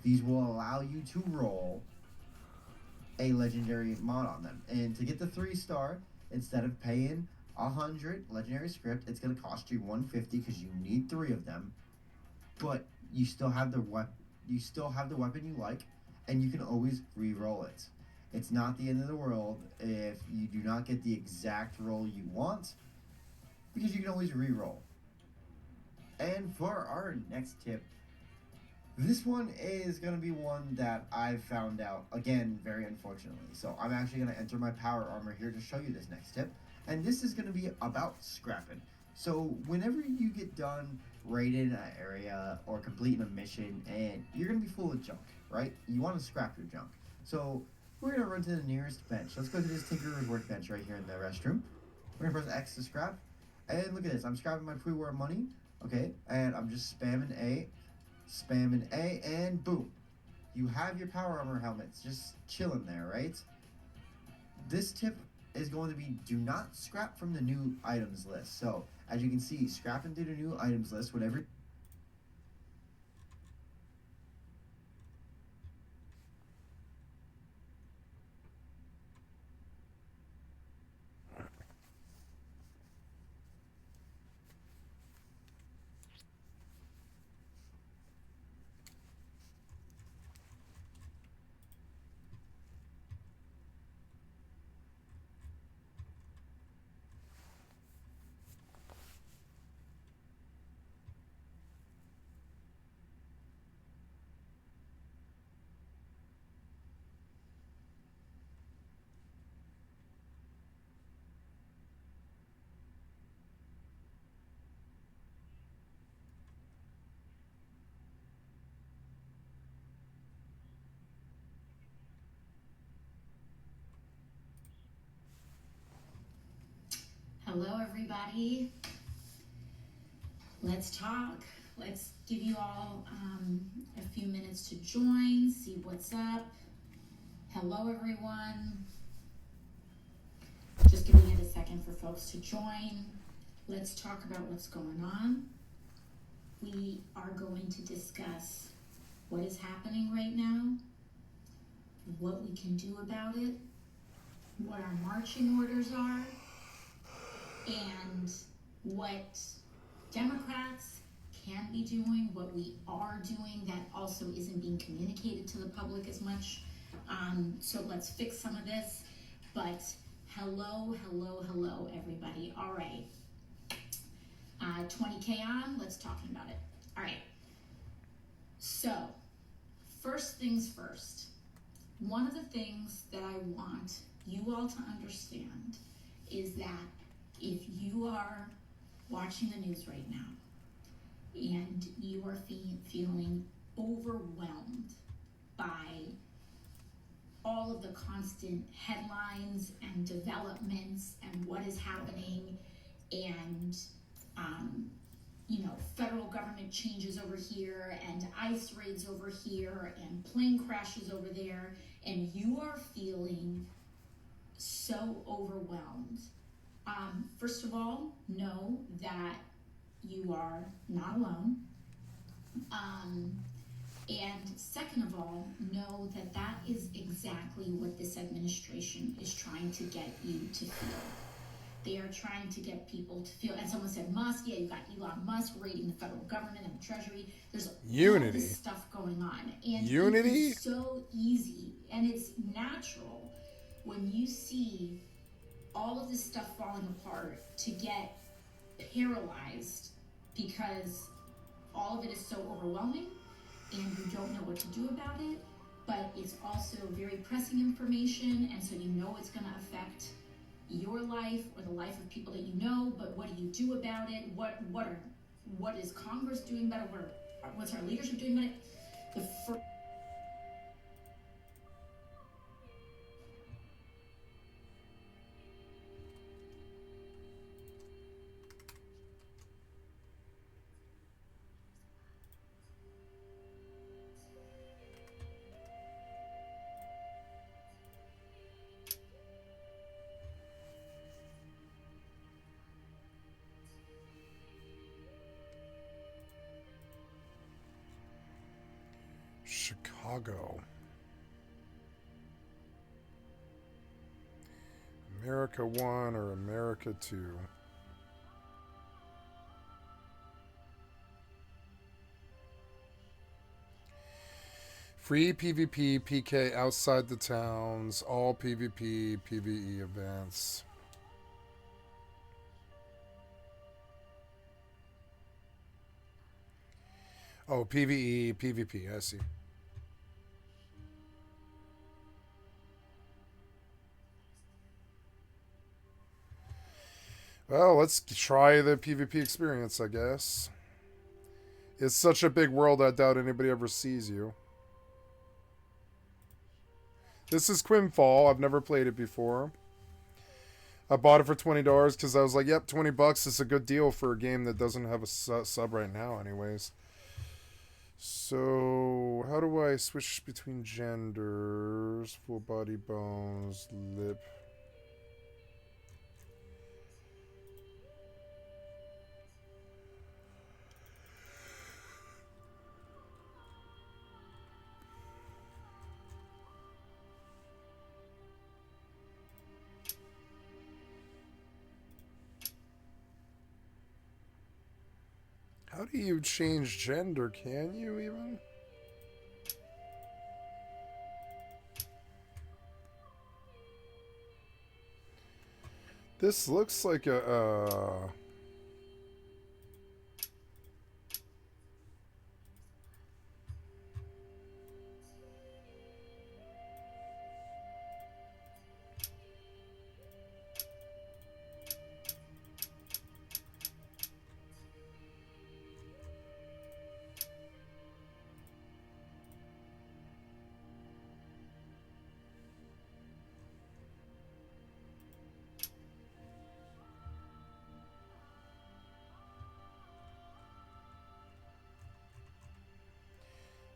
These will allow you to roll a legendary mod on them. And to get the 3-star, instead of paying 100 legendary script. It's gonna cost you 150 because you need 3 of them. But you still have the You still have the weapon you like, and you can always re-roll it. It's not the end of the world if you do not get the exact roll you want, because you can always re-roll. And for our next tip, this one is going to be one that I've found out, again, very unfortunately. So I'm actually going to enter my power armor here to show you this next tip. And this is going to be about scrapping. So whenever you get done raiding an area or completing a mission and you're going to be full of junk, right? You want to scrap your junk. So we're going to run to the nearest bench. Let's go to this Tinkerer's Workbench right here in the restroom. We're going to press X to scrap. And look at this. I'm scrapping my pre-war money. Okay. And I'm just spamming A. And boom. You have your power armor helmets just chilling there, right? This tip is going to be do not scrap from the new items list. So, as you can see, scrapping through the new items list, whatever. Hello, everybody. Let's talk. Let's give you all a few minutes to join, see what's up. Hello, everyone. Just giving it a second for folks to join. Let's talk about what's going on. We are going to discuss what is happening right now, what we can do about it, what our marching orders are, and what Democrats can be doing, what we are doing that also isn't being communicated to the public as much. So let's fix some of this. But hello, everybody. All right. 20K on, let's talk about it. All right. So, first things first. One of the things that I want you all to understand is that if you are watching the news right now and you are feeling overwhelmed by all of the constant headlines and developments and what is happening and federal government changes over here and ICE raids over here and plane crashes over there, and you are feeling so overwhelmed, first of all, know that you are not alone. And second of all, know that that is exactly what this administration is trying to get you to feel. They are trying to get people to feel, and someone said Musk, yeah, you got Elon Musk raiding the federal government and the Treasury. There's all this stuff going on. And Unity? it's so easy, and it's natural when you see all of this stuff falling apart to get paralyzed because all of it is so overwhelming and you don't know what to do about it, but it's also very pressing information, and so you know it's going to affect your life or the life of people that you know, but what do you do about it? What is Congress doing about it? What's our leadership doing about it? Chicago. America 1 or America 2? Free PvP, PK outside the towns, all PvP, PvE events. Oh, PvE, PvP, I see. Well, let's try the PvP experience, I guess. It's such a big world, I doubt anybody ever sees you. This is Quimfall. I've never played it before. I bought it for $20 because I was like, yep, $20 is a good deal for a game that doesn't have a sub right now anyways. So, how do I switch between genders? Full body, bones, lip. How do you change gender? Can you even? This looks like a...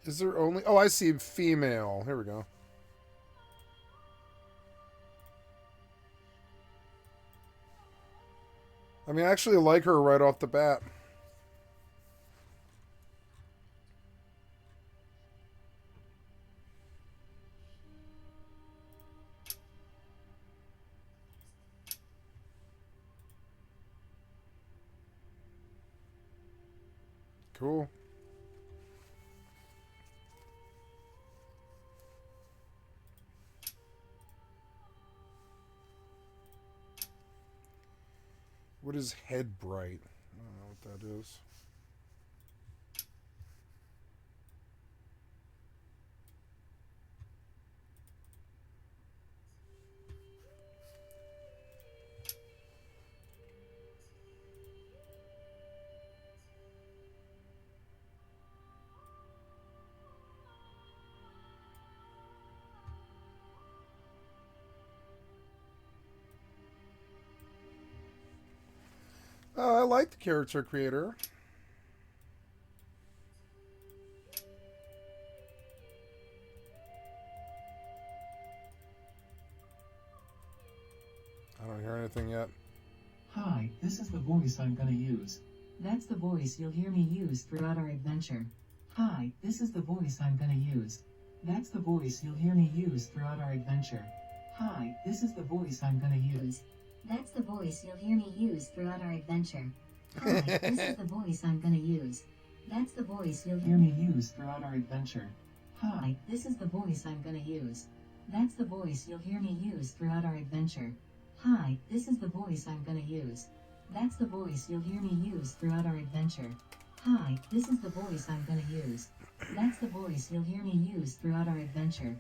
Is there only... Oh, I see female. Here we go. I mean, I actually like her right off the bat. Cool. What is head bright? I don't know what that is. I like the character creator. I don't hear anything yet. Hi, this is the voice I'm gonna use. That's the voice you'll hear me use throughout our adventure. Hi, this is the voice I'm gonna use. That's the voice you'll hear me use throughout our adventure. Hi, this is the voice I'm gonna use. That's the voice you'll hear me use throughout our adventure. Hi, this is the voice I'm gonna use. That's the voice you'll Hear me use throughout our adventure. Hi, this is the voice I'm gonna use. That's the voice you'll hear me use throughout our adventure. Hi, this is the voice I'm gonna use. That's the voice you'll hear me use throughout our adventure. Hi, this is the voice I'm gonna use. That's the voice you'll hear me use throughout our adventure.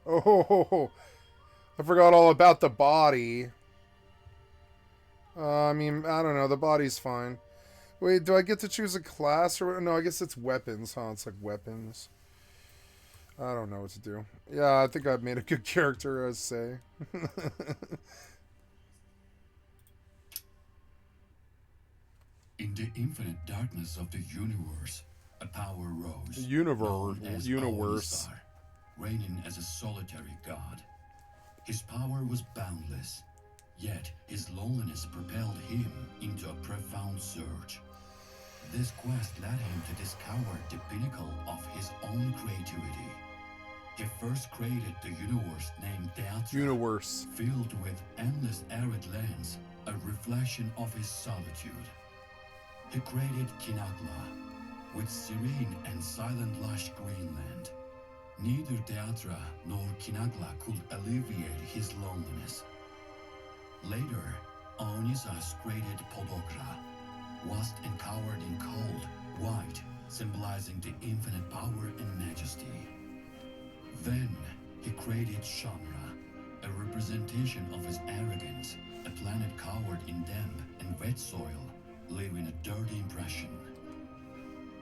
Oh, I forgot all about the body. I mean, I don't know. The body's fine. Wait, do I get to choose a class or no? I guess it's weapons, huh? It's like weapons. I don't know what to do. Yeah, I think I've made a good character, I'd say. In the infinite darkness of the universe, a power rose. Universe. known as Universe. All-Star, reigning as a solitary god. His power was boundless, yet his loneliness propelled him into a profound search. This quest led him to discover the pinnacle of his own creativity. He first created the universe named Theatra, Universe. filled with endless arid lands, a reflection of his solitude. He created Kinagla, with serene and silent lush greenland. Neither Theatra nor Kinagla could alleviate his loneliness. Later, Aonisas created Podokra, vast and covered in cold, white, symbolizing the infinite power and majesty. Then, he created Shamra, a representation of his arrogance, a planet covered in damp and wet soil, leaving a dirty impression.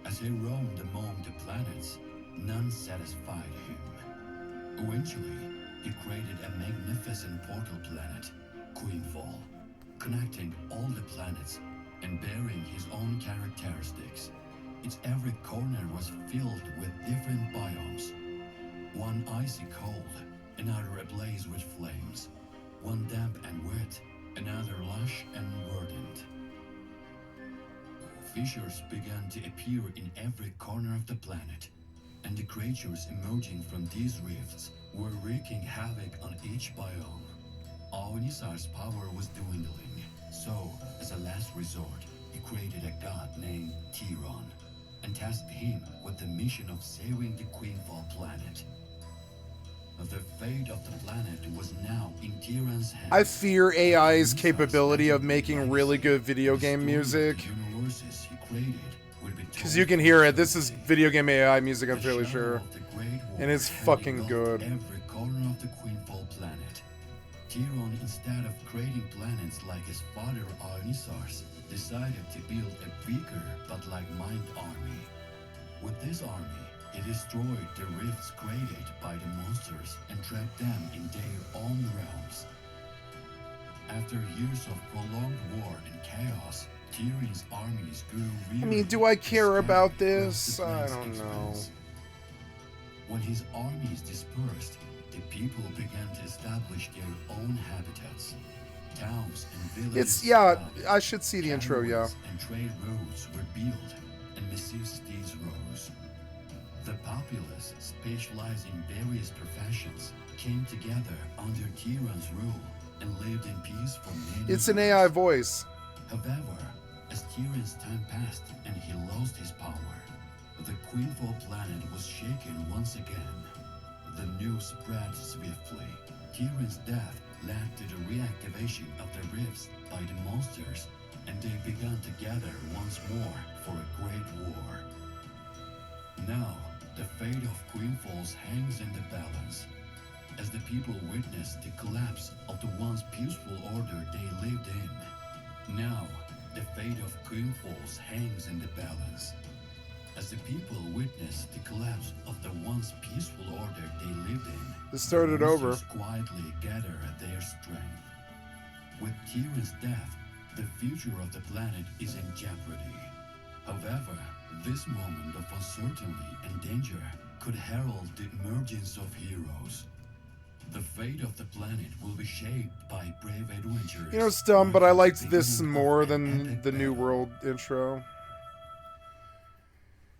As he roamed among the planets, none satisfied him. Eventually, he created a magnificent portal planet, Queenfall, connecting all the planets and bearing his own characteristics. Its every corner was filled with different biomes. One icy cold, another ablaze with flames. One damp and wet, another lush and verdant. Fissures began to appear in every corner of the planet, and the creatures emerging from these rifts were wreaking havoc on each biome. Aonisar's power was dwindling, so, as a last resort, he created a god named Tyron, and tasked him with the mission of saving the Queenfall planet. The fate of the planet was now in Tyron's hands. I fear AI's capability of making really good video game music. Because you can hear it. This is video game AI music, I'm fairly sure. And it's fucking good. Every corner of the Queenfall planet. Tyron, instead of creating planets like his father Aonisars, decided to build a weaker but like-minded army. With this army, he destroyed the rifts created by the monsters and trapped them in their own realms. After years of prolonged war and chaos, Tyrion's armies grew weary. I mean, do I care and about scattered this? across the I planet's don't know. expanse. When his armies dispersed, the people began to establish their own habitats. Towns and villages. It's, yeah, sprouted, I should see the intro, yeah. caravans and trade routes were built, and necessities rose. The populace, specialized in various professions, came together under Tyrion's rule and lived in peace for many It's an years. AI voice. However, as Tyrion's time passed and he lost his power, the Queenfall planet was shaken once again. The news spread swiftly. Tyrion's death led to the reactivation of the rifts by the monsters, and they began to gather once more for a great war. Now, the fate of Queenfalls hangs in the balance. As the people witness the collapse of the once peaceful order they lived in. Now, the fate of Queenfalls hangs in the balance. As the people witness the collapse of the once peaceful order they lived in, This started the over. monsters quietly gather their strength. With Tyrion's death, the future of the planet is in jeopardy. However, this moment of uncertainty and danger could herald the emergence of heroes. The fate of the planet will be shaped by brave adventurers. You know, it's dumb, but I liked The this beginning more of an than epic the New battle. World intro.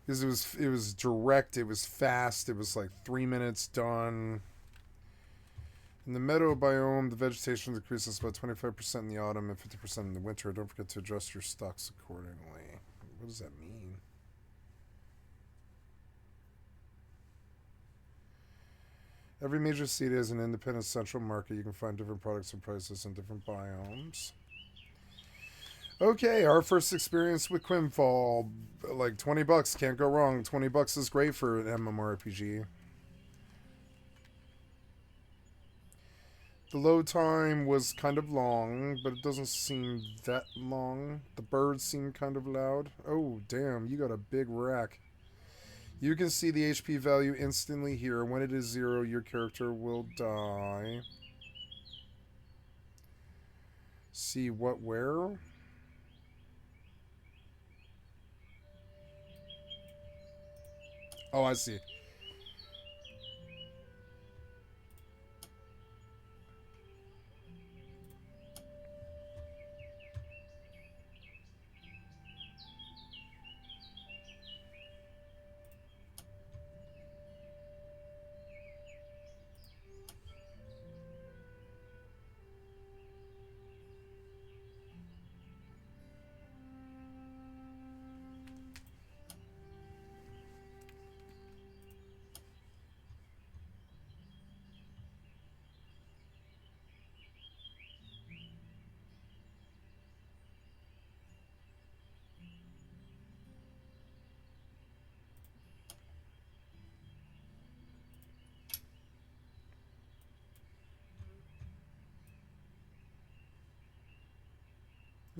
Because it was direct, it was fast, it was like 3 minutes done. In the meadow biome, the vegetation decreases about 25% in the autumn and 50% in the winter. Don't forget to adjust your stocks accordingly. What does that mean? Every major city has an independent central market. You can find different products and prices in different biomes. Okay, our first experience with Queenfall. Like $20, can't go wrong. $20 is great for an MMORPG. The load time was kind of long, but it doesn't seem that long. The birds seem kind of loud. Oh, damn, you got a big rack. You can see the HP value instantly here. When it is 0, your character will die. See what, where? Oh, I see.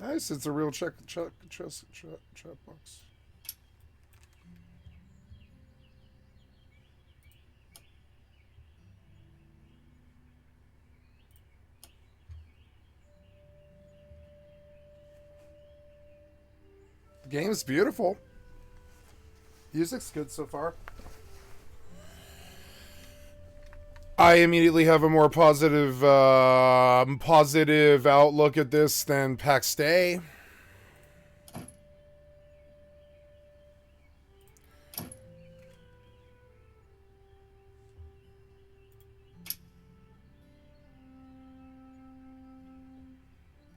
Nice, it's a real chat box. The game's beautiful. Music's good so far. I immediately have a more positive outlook at this than PAX Day.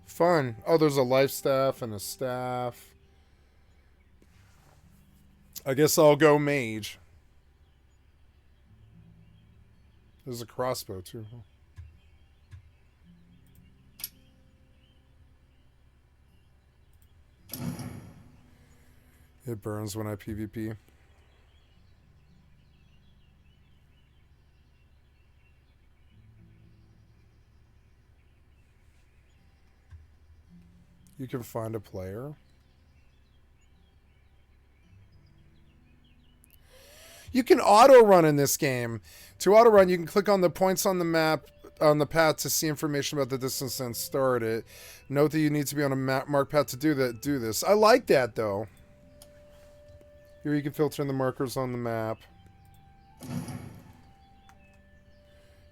Fun. Oh, there's a life staff and a staff. I guess I'll go mage. There's a crossbow too. It burns when I PvP. You can find a player. You can auto run in this game. To auto run, you can click on the points on the map on the path to see information about the distance and start it. Note that you need to be on a marked path to do this. I like that though. Here you can filter in the markers on the map.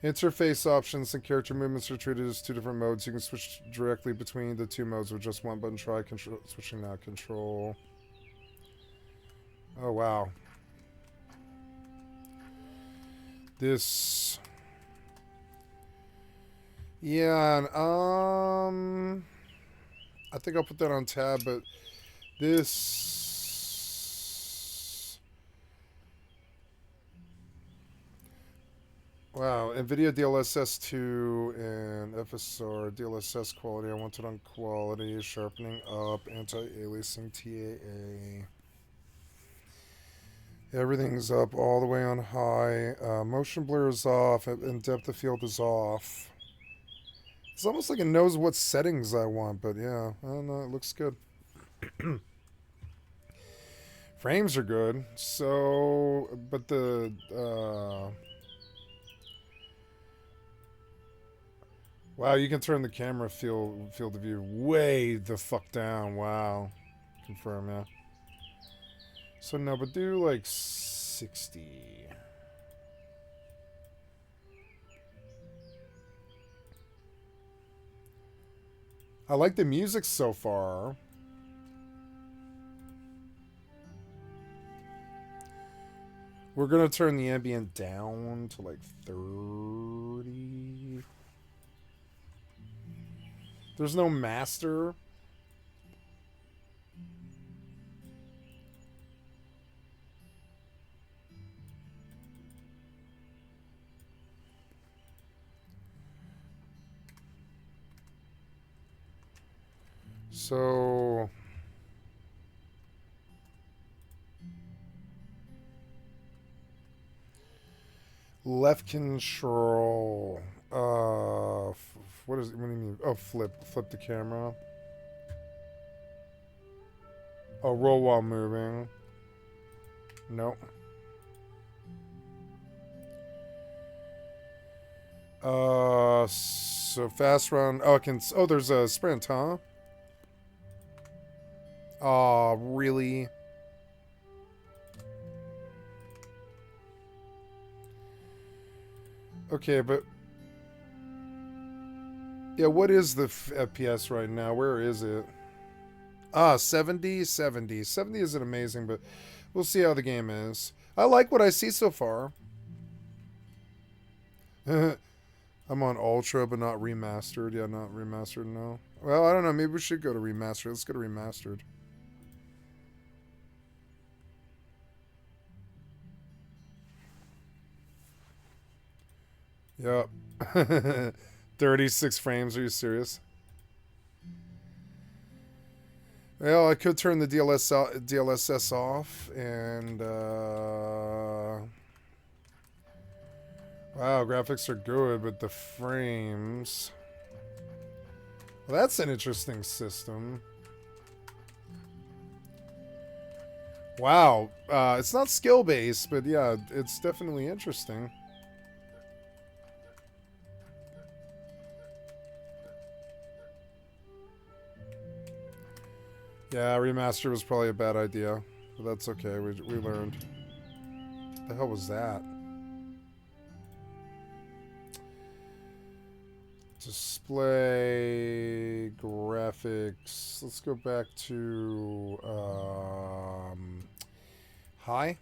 Interface options and character movements are treated as two different modes. You can switch directly between the two modes with just one button. Try control switching now. Control. Oh wow. This. Yeah, I think I'll put that on tab, but this. Wow, NVIDIA DLSS 2 and FSR DLSS quality. I want it on quality, sharpening up, anti-aliasing TAA. Everything's up all the way on high. Motion blur is off and depth of field is off. It's almost like it knows what settings I want, but yeah, I don't know, it looks good. Frames are good, so, but the, wow, you can turn the camera field of view way the fuck down, wow. Confirm, yeah. So no, but do like 60. I like the music so far. We're gonna turn the ambient down to like 30. There's no master. So left control. What is it? What do you mean? Oh, flip the camera. Oh, roll while moving. Nope. So fast run. Oh, it can. Oh, there's a sprint, huh? Oh, really? Okay, but yeah, what is the FPS right now? Where is it? Ah, 70. 70 isn't amazing, but we'll see how the game is. I like what I see so far. I'm on Ultra, but not Remastered. Yeah, not Remastered, no. Well, I don't know. Maybe we should go to Remastered. Let's go to Remastered. Yep. 36 frames. Are you serious? Well, I could turn the DLSS off and wow, graphics are good, but the frames Well, that's an interesting system. Wow. It's not skill-based, but yeah, it's definitely interesting. Yeah, remaster was probably a bad idea. But that's okay, we learned. What the hell was that? Display graphics. Let's go back to high.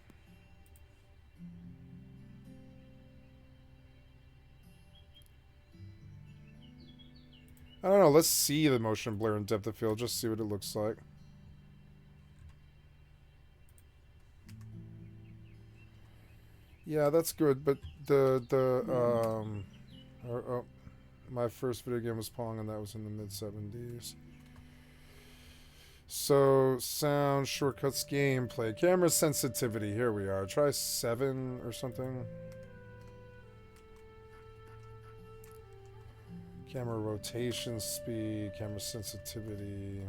I don't know. Let's see the motion blur and depth of field. Just see what it looks like. Yeah, that's good. But my first video game was Pong, and that was in the mid-70s. So, sound, shortcuts, gameplay, camera sensitivity. Here we are. Try 7 or something. Camera rotation speed, camera sensitivity.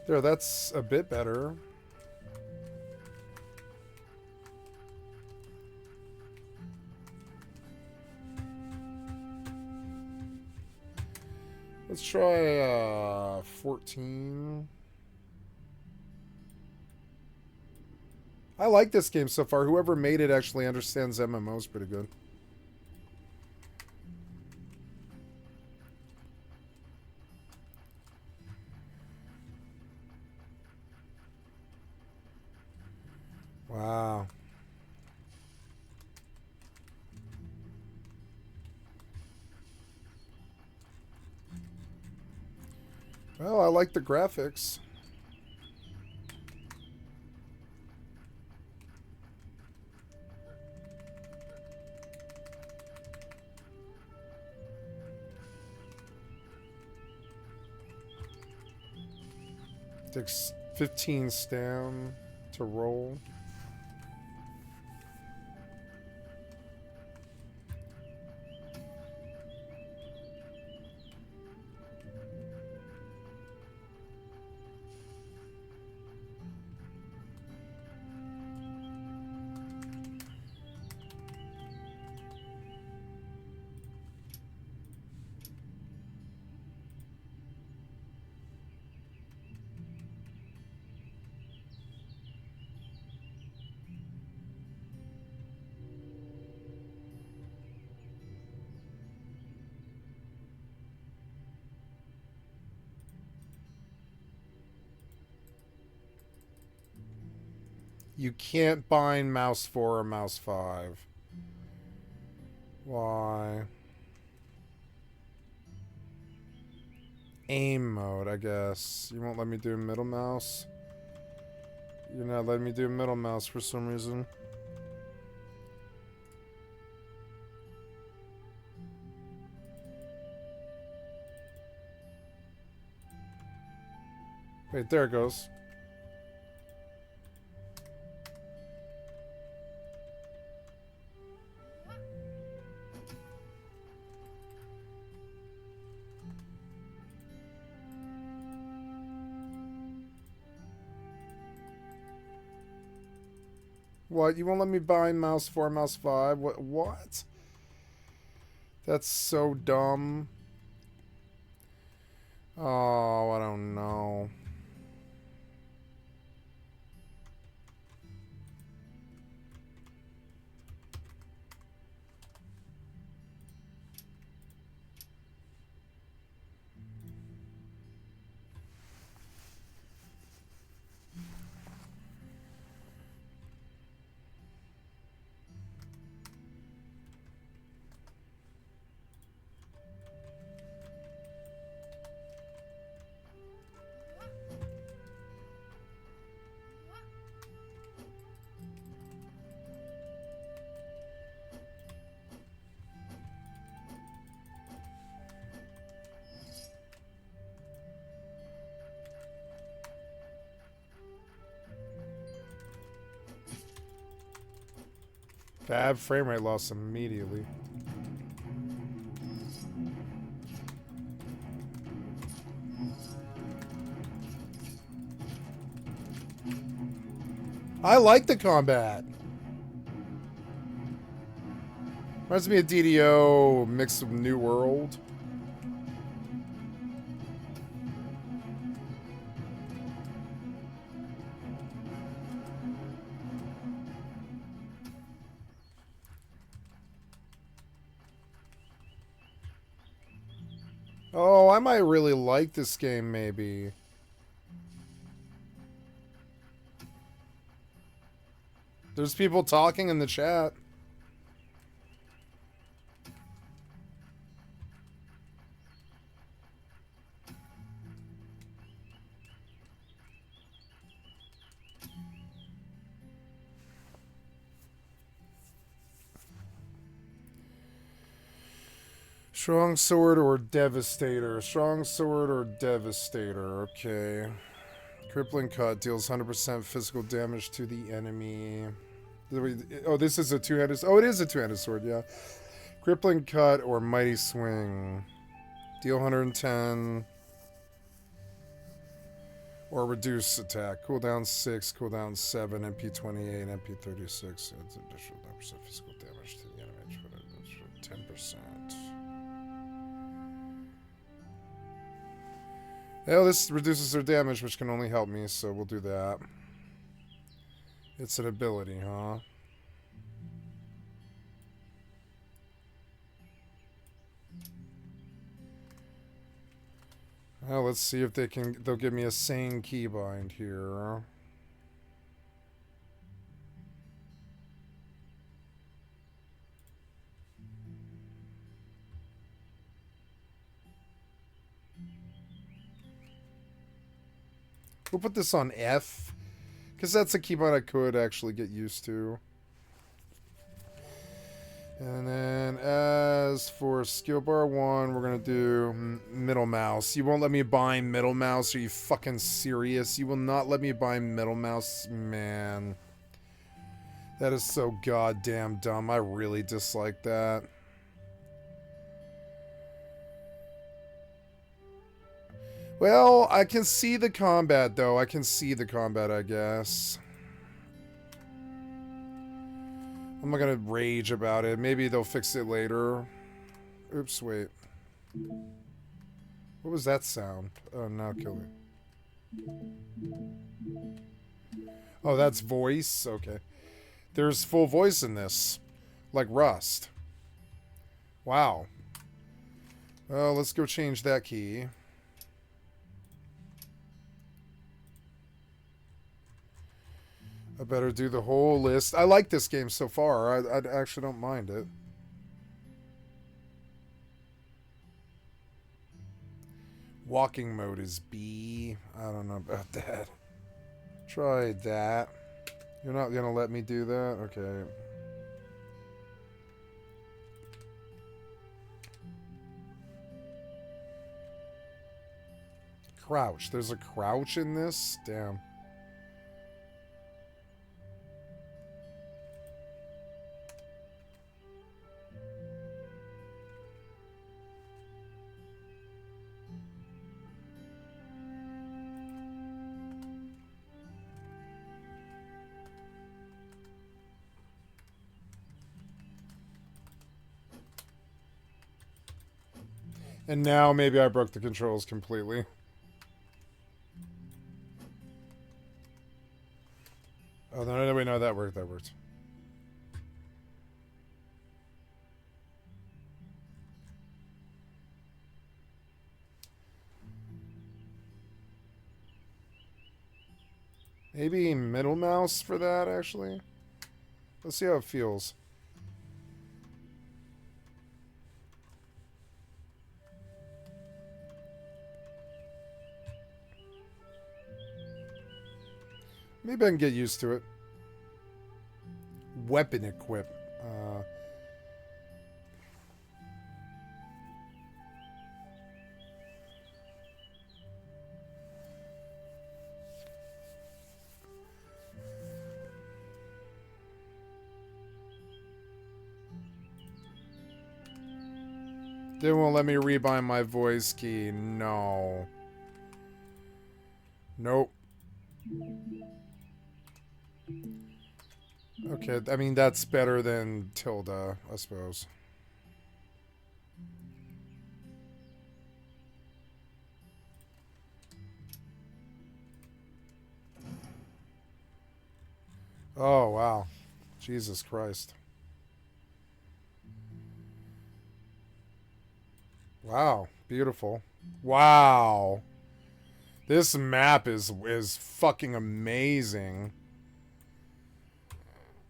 There, that's a bit better. Let's try 14. I like this game so far. Whoever made it actually understands MMOs pretty good. Wow. Well, I like the graphics. Takes 15 stam to roll. You can't bind mouse 4 or mouse 5. Why? Aim mode, I guess. You won't let me do middle mouse? You're not letting me do middle mouse for some reason. Wait, there it goes. What? You won't let me bind mouse 4, mouse 5? What? That's so dumb. Oh, I don't know. Fab frame rate loss immediately. I like the combat. Reminds me of DDO mixed with New World. Oh, I might really like this game, maybe. There's people talking in the chat. Strong Sword or Devastator? Strong Sword or Devastator? Okay. Crippling Cut deals 100% physical damage to the enemy. Oh, this is a two-handed... Oh, it is a two-handed sword, yeah. Crippling Cut or Mighty Swing. Deal 110. Or reduce attack. Cooldown 6, cooldown 7, MP 28, MP 36. Adds additional 9% physical damage to the enemy. 10%. Well, this reduces their damage, which can only help me, so we'll do that. It's an ability, huh? Well, let's see if they'll give me a sane keybind here. We'll put this on F, because that's a keybind I could actually get used to. And then as for skill bar 1, we're going to do middle mouse. You won't let me bind middle mouse? Are you fucking serious? You will not let me bind middle mouse? Man. That is so goddamn dumb. I really dislike that. Well, I can see the combat, though. I can see the combat, I guess. I'm not gonna rage about it. Maybe they'll fix it later. Oops, wait. What was that sound? Oh, now kill it. Oh, that's voice? Okay. There's full voice in this. Like Rust. Wow. Well, let's go change that key. I better do the whole list. I like this game so far. I actually don't mind it. Walking mode is B. I don't know about that. Try that. You're not gonna let me do that? Okay. Crouch. There's a crouch in this? Damn. And now maybe I broke the controls completely. Oh, no, wait, no, that worked, that worked. Maybe middle mouse for that, actually. Let's see how it feels. Maybe I can get used to it. Weapon equip. They won't let me rebind my voice key. No. Nope. Okay, I mean, that's better than Tilda, I suppose. Oh, wow. Jesus Christ. Wow. Beautiful. Wow. This map is fucking amazing.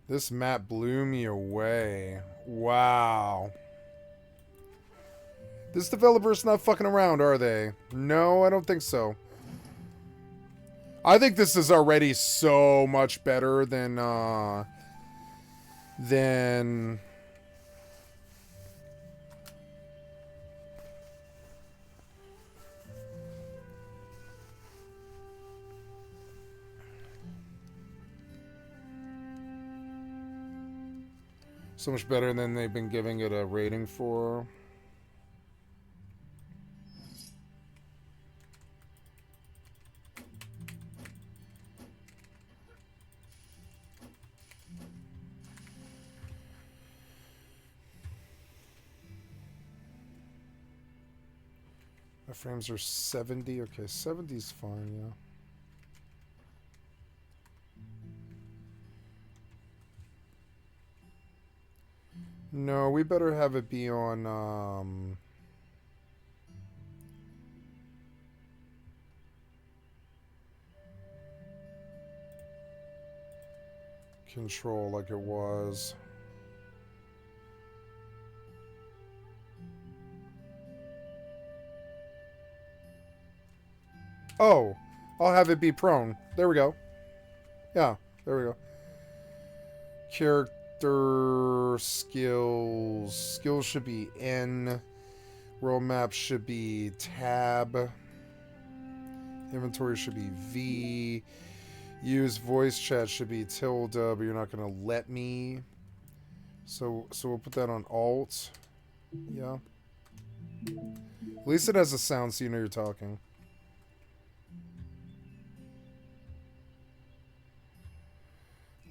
This map blew me away. Wow. This developer's not fucking around, are they? No, I don't think so. I think this is already so much better than so much better than they've been giving it a rating for. My frames are 70. Okay, 70's fine, yeah. No, we better have it be on, control like it was. Oh, I'll have it be prone. There we go. Yeah, there we go. Character skills. Skills should be N. World map should be tab. Inventory should be V. Use voice chat should be tilde, but you're not gonna let me. So we'll put that on Alt. Yeah. At least it has a sound so you know you're talking.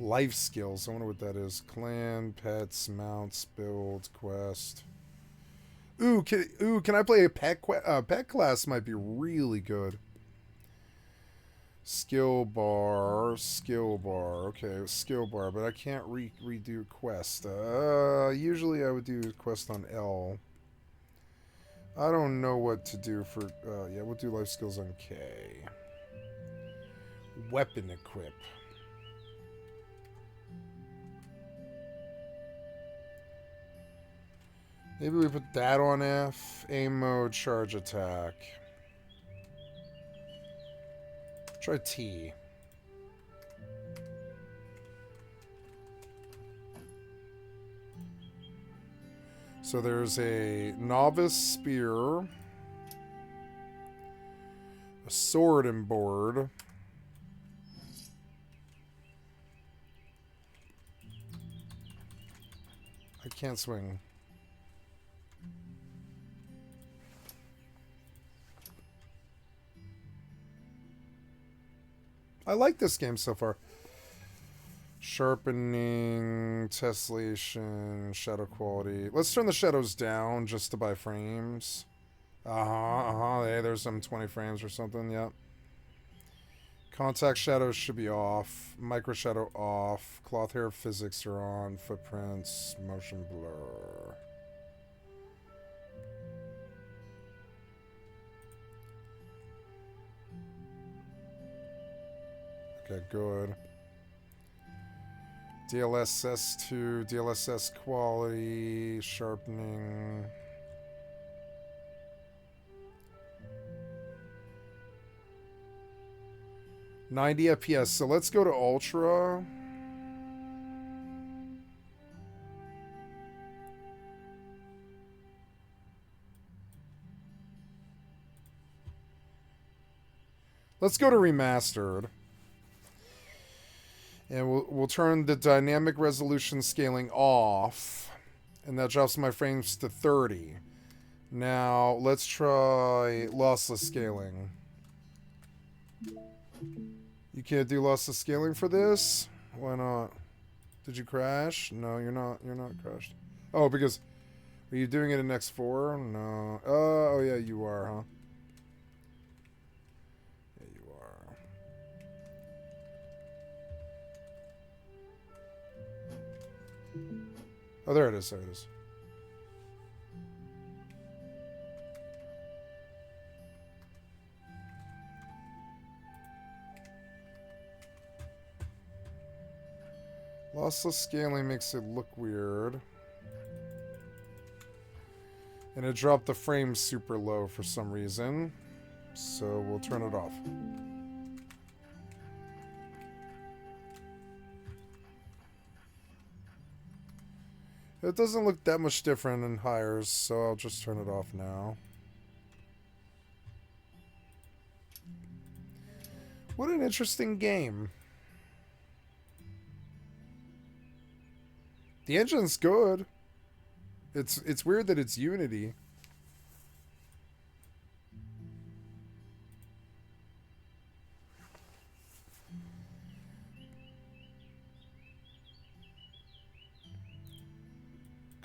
Life skills. I wonder what that is. Clan, pets, mounts, build, quest. Ooh, can I play a pet pet class? Might be really good. Skill bar. Okay, skill bar, but I can't redo quest. Usually I would do quest on L. I don't know what to do for. Yeah, we'll do life skills on K. Weapon equip. Maybe we put that on F. Aim mode, charge attack. Try T. So there's a novice spear, a sword and board, I can't swing. I like this game so far. Sharpening, tessellation, shadow quality. Let's turn the shadows down just to buy frames. Hey, there's some 20 frames or something, yep. Contact shadows should be off. Micro shadow off. Cloth hair physics are on. Footprints, motion blur. Okay, good. DLSS 2, DLSS quality, sharpening. $90 FPS. So let's go to Ultra. Let's go to Remastered. And we'll turn the dynamic resolution scaling off. And that drops my frames to 30. Now, let's try lossless scaling. You can't do lossless scaling for this? Why not? Did you crash? No, you're not crashed. Oh, because... Are you doing it in X4? No. Oh, yeah, you are, huh? Yeah, you are. Oh, there it is. There it is. Lossless scaling makes it look weird. And it dropped the frames super low for some reason. So we'll turn it off. It doesn't look that much different in hires, so I'll just turn it off now. What an interesting game. The engine's good. It's weird that it's Unity.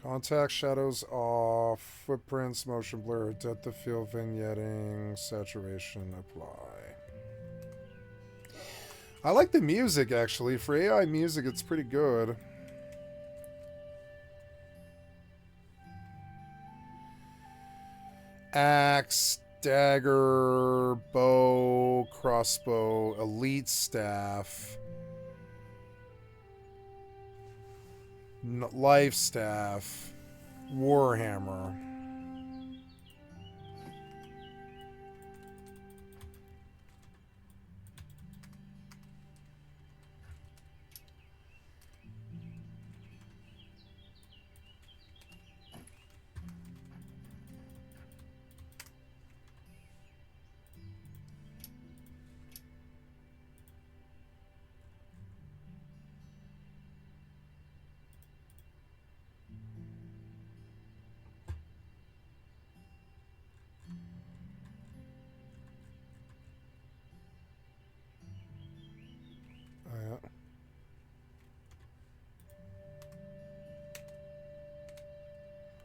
Contact shadows off, footprints, motion blur, depth of field vignetting, saturation apply. I like the music actually. For AI music, it's pretty good. Axe, dagger, bow, crossbow, elite staff, life staff, warhammer.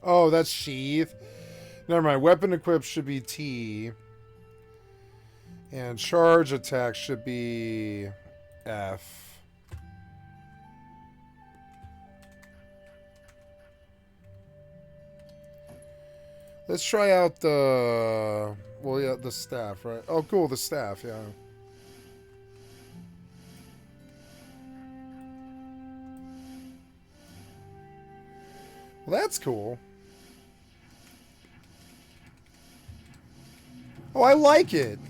Oh, that's sheath. Never mind. Weapon equipped should be T. And charge attack should be F. Let's try out the... Well, yeah, the staff, right? Oh, cool, the staff, yeah. Well, that's cool. Oh, I like it.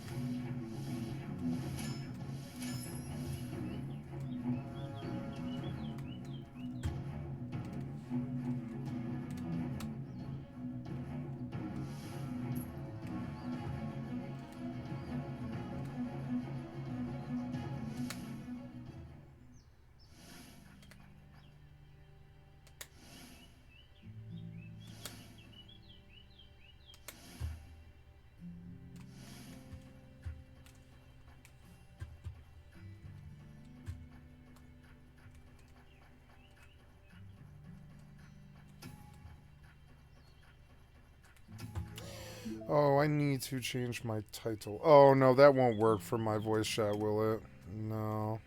Oh, I need to change my title. Oh, no, that won't work for my voice chat, will it? No.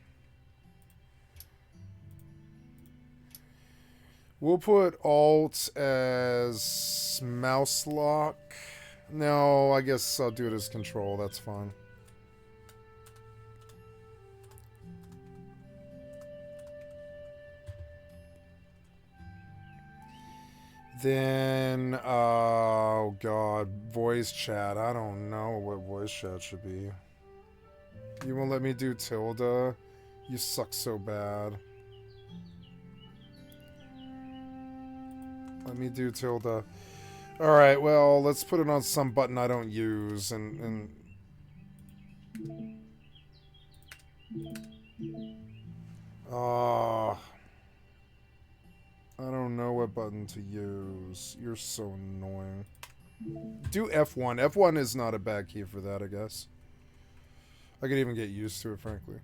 We'll put Alt as mouse lock. No, I guess I'll do it as control. That's fine. Then, oh god, voice chat. I don't know what voice chat should be. You won't let me do Tilda? You suck so bad. Let me do Tilda. Alright, well, let's put it on some button I don't use, and... I don't know what button to use. You're so annoying. Do F1. F1 is not a bad key for that, I guess. I could even get used to it, frankly.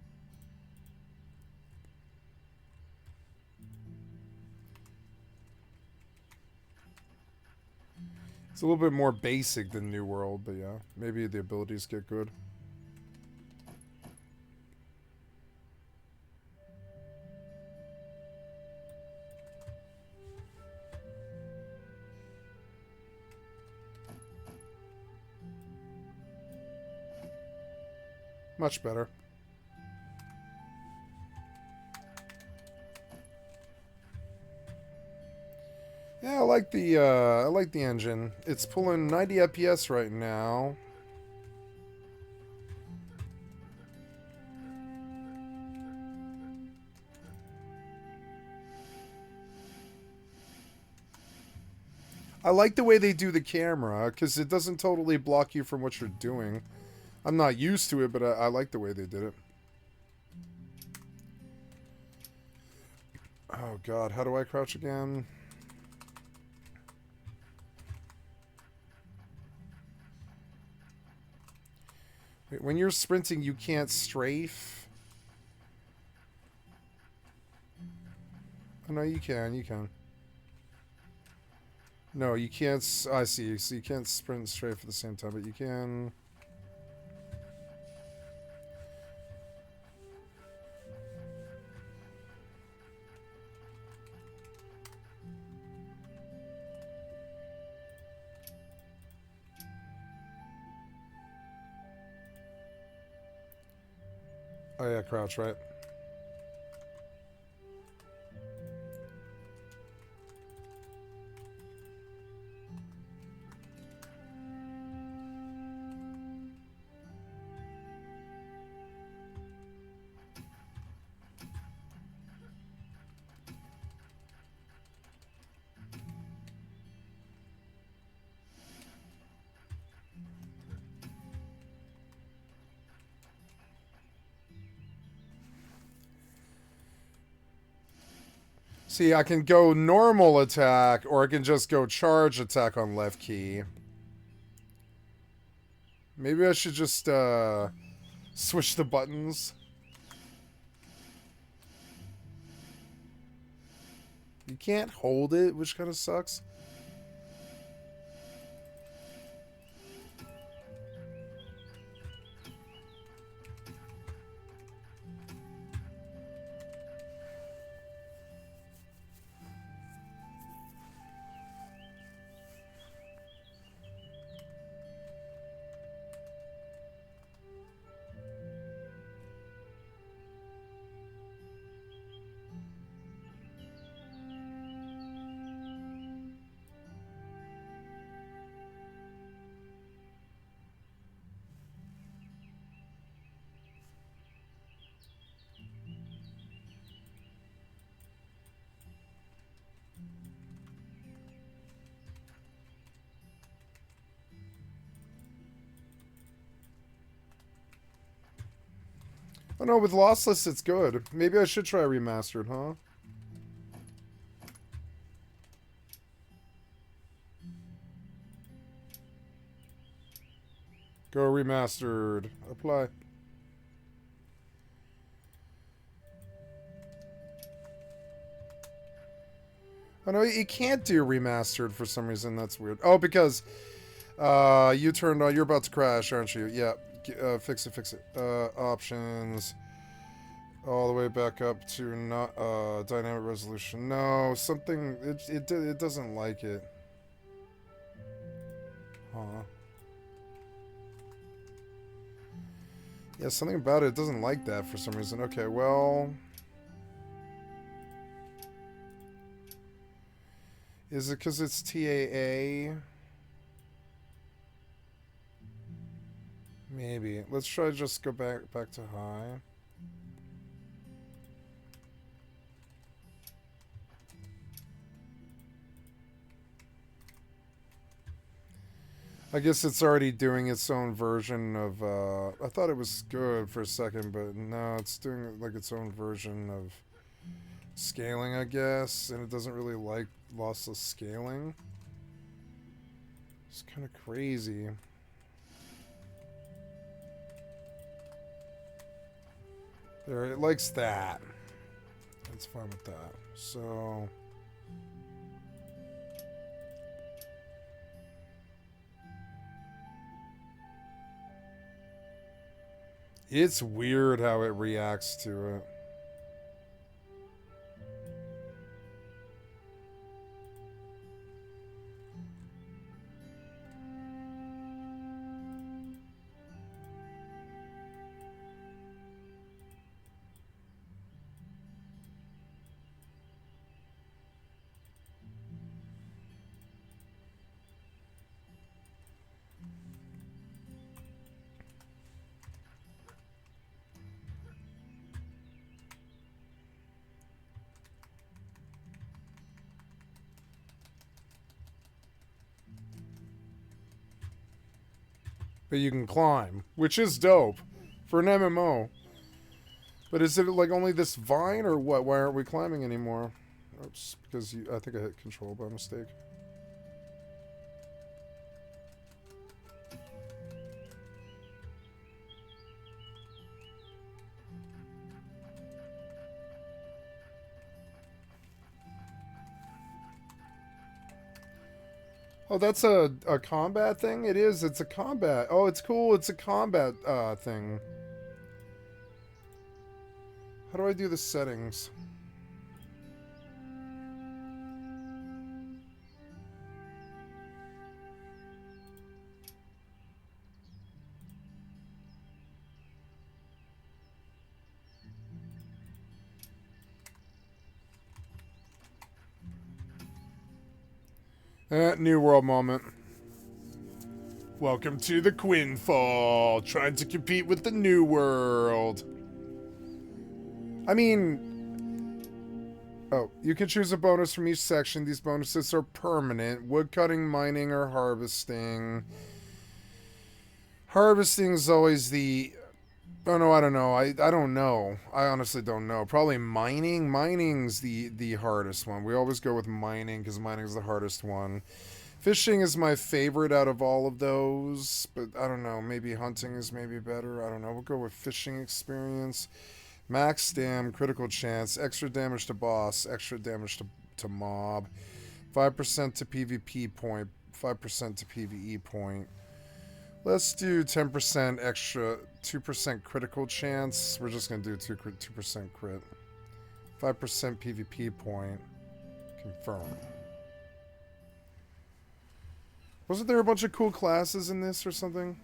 It's a little bit more basic than New World, but yeah, maybe the abilities get good. Much better. Yeah, I like the engine. It's pulling 90 FPS right now. I like the way they do the camera, because it doesn't totally block you from what you're doing. I'm not used to it, but I like the way they did it. Oh god, how do I crouch again? Wait, when you're sprinting, you can't strafe? Oh, no, you can. No, you can't. I see. So you can't sprint and strafe at the same time, but you can. Oh yeah, crouch, right? See, I can go normal attack, or I can just go charge attack on left key. Maybe I should just switch the buttons. You can't hold it, which kind of sucks. Oh no, with lossless it's good. Maybe I should try remastered, huh? Go remastered. Apply. Oh no, you can't do remastered for some reason. That's weird. Oh, because you turned on. You're about to crash, aren't you? Yeah. Fix it. Options. All the way back up to not dynamic resolution. No, something. It doesn't like it. Huh. Yeah, something about it doesn't like that for some reason. Okay, well. Is it because it's TAA? Maybe. Let's try just go back to high. I guess it's already doing its own version of, I thought it was good for a second, but no, it's doing like its own version of scaling, I guess, and it doesn't really like lossless scaling. It's kind of crazy. There, it likes that. That's fine with that. So... It's weird how it reacts to it. But you can climb, which is dope for an MMO. But is it like only this vine or what? Why aren't we climbing anymore? Oops, because I think I hit control by mistake. Oh, that's a combat thing? It is. It's a combat. Oh, it's cool. It's a combat thing. How do I do the settings? New World moment. Welcome to the Quinfall. Trying to compete with the New World. I mean... Oh, you can choose a bonus from each section. These bonuses are permanent. Woodcutting, mining, or harvesting. Harvesting is always the... Oh, no, I don't know. I don't know. I honestly don't know. Probably mining. Mining's the hardest one. We always go with mining because mining's the hardest one. Fishing is my favorite out of all of those. But I don't know. Maybe hunting is maybe better. I don't know. We'll go with fishing experience. Max stam, critical chance, extra damage to boss, extra damage to mob. 5% to PvP point, 5% to PvE point. Let's do 10% extra, 2% critical chance. We're just going to do 2% crit. 5% PvP point. Confirm. Wasn't there a bunch of cool classes in this or something?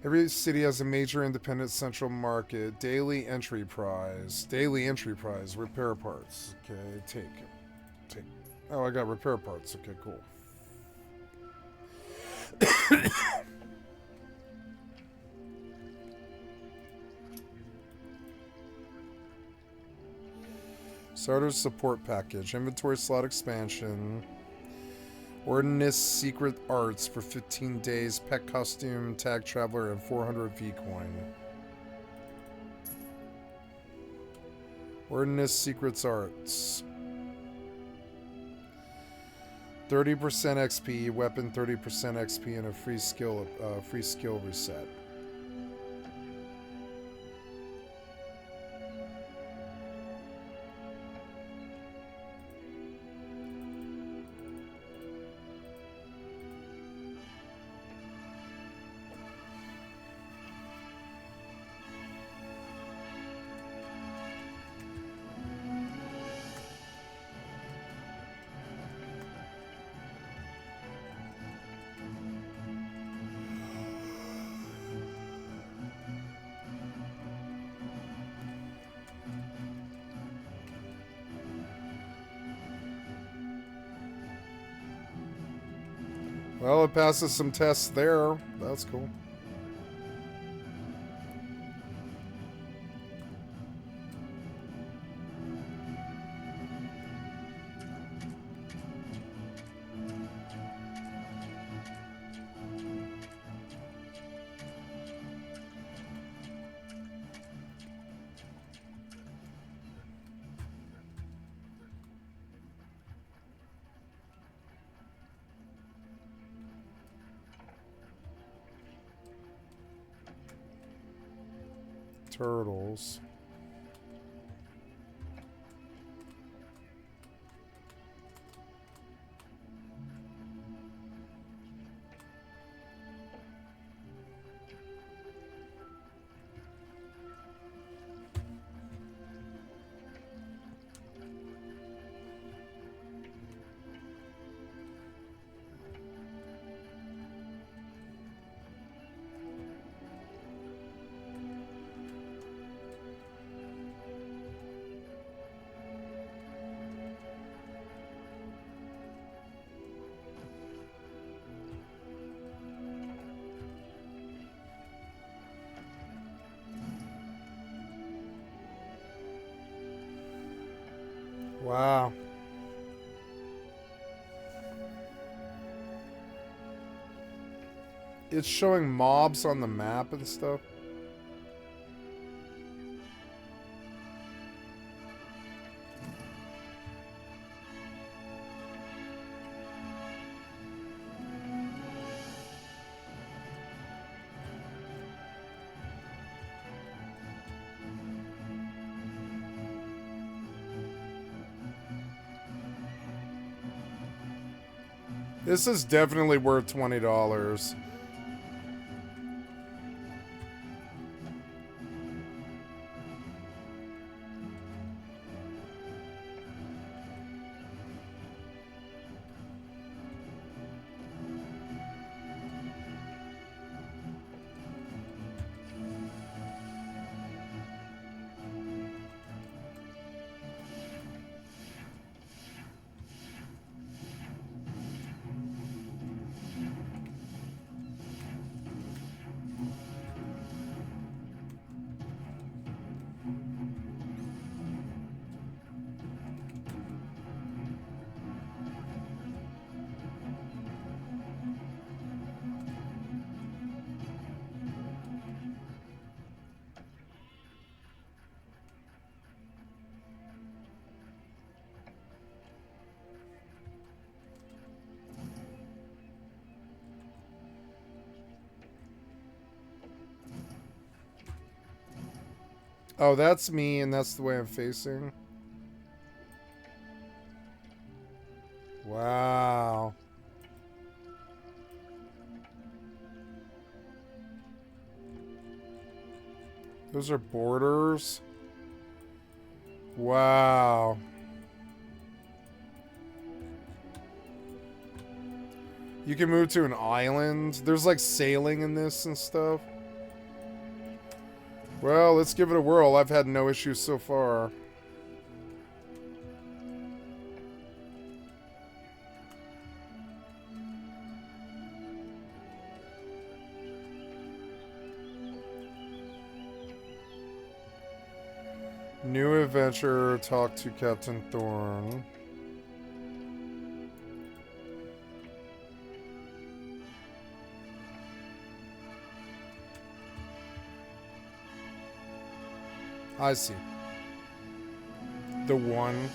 Every city has a major independent central market. Daily entry prize. Daily entry prize. Repair parts. Okay, take. Oh, I got repair parts. Okay, cool. Starter support package. Inventory slot expansion. Ordinance secret arts for 15 days. Pet costume, tag traveler, and 400 V-coin. Ordinance secrets arts. 30% XP, weapon 30% XP, and a free skill reset. Well, it passes some tests there. That's cool. Turtles. Wow. It's showing mobs on the map and stuff. This is definitely worth $20. Oh, that's me, and that's the way I'm facing. Wow. Those are borders. Wow. You can move to an island. There's like sailing in this and stuff. Well, let's give it a whirl. I've had no issues so far. New adventure, talk to Captain Thorn. I see. The one.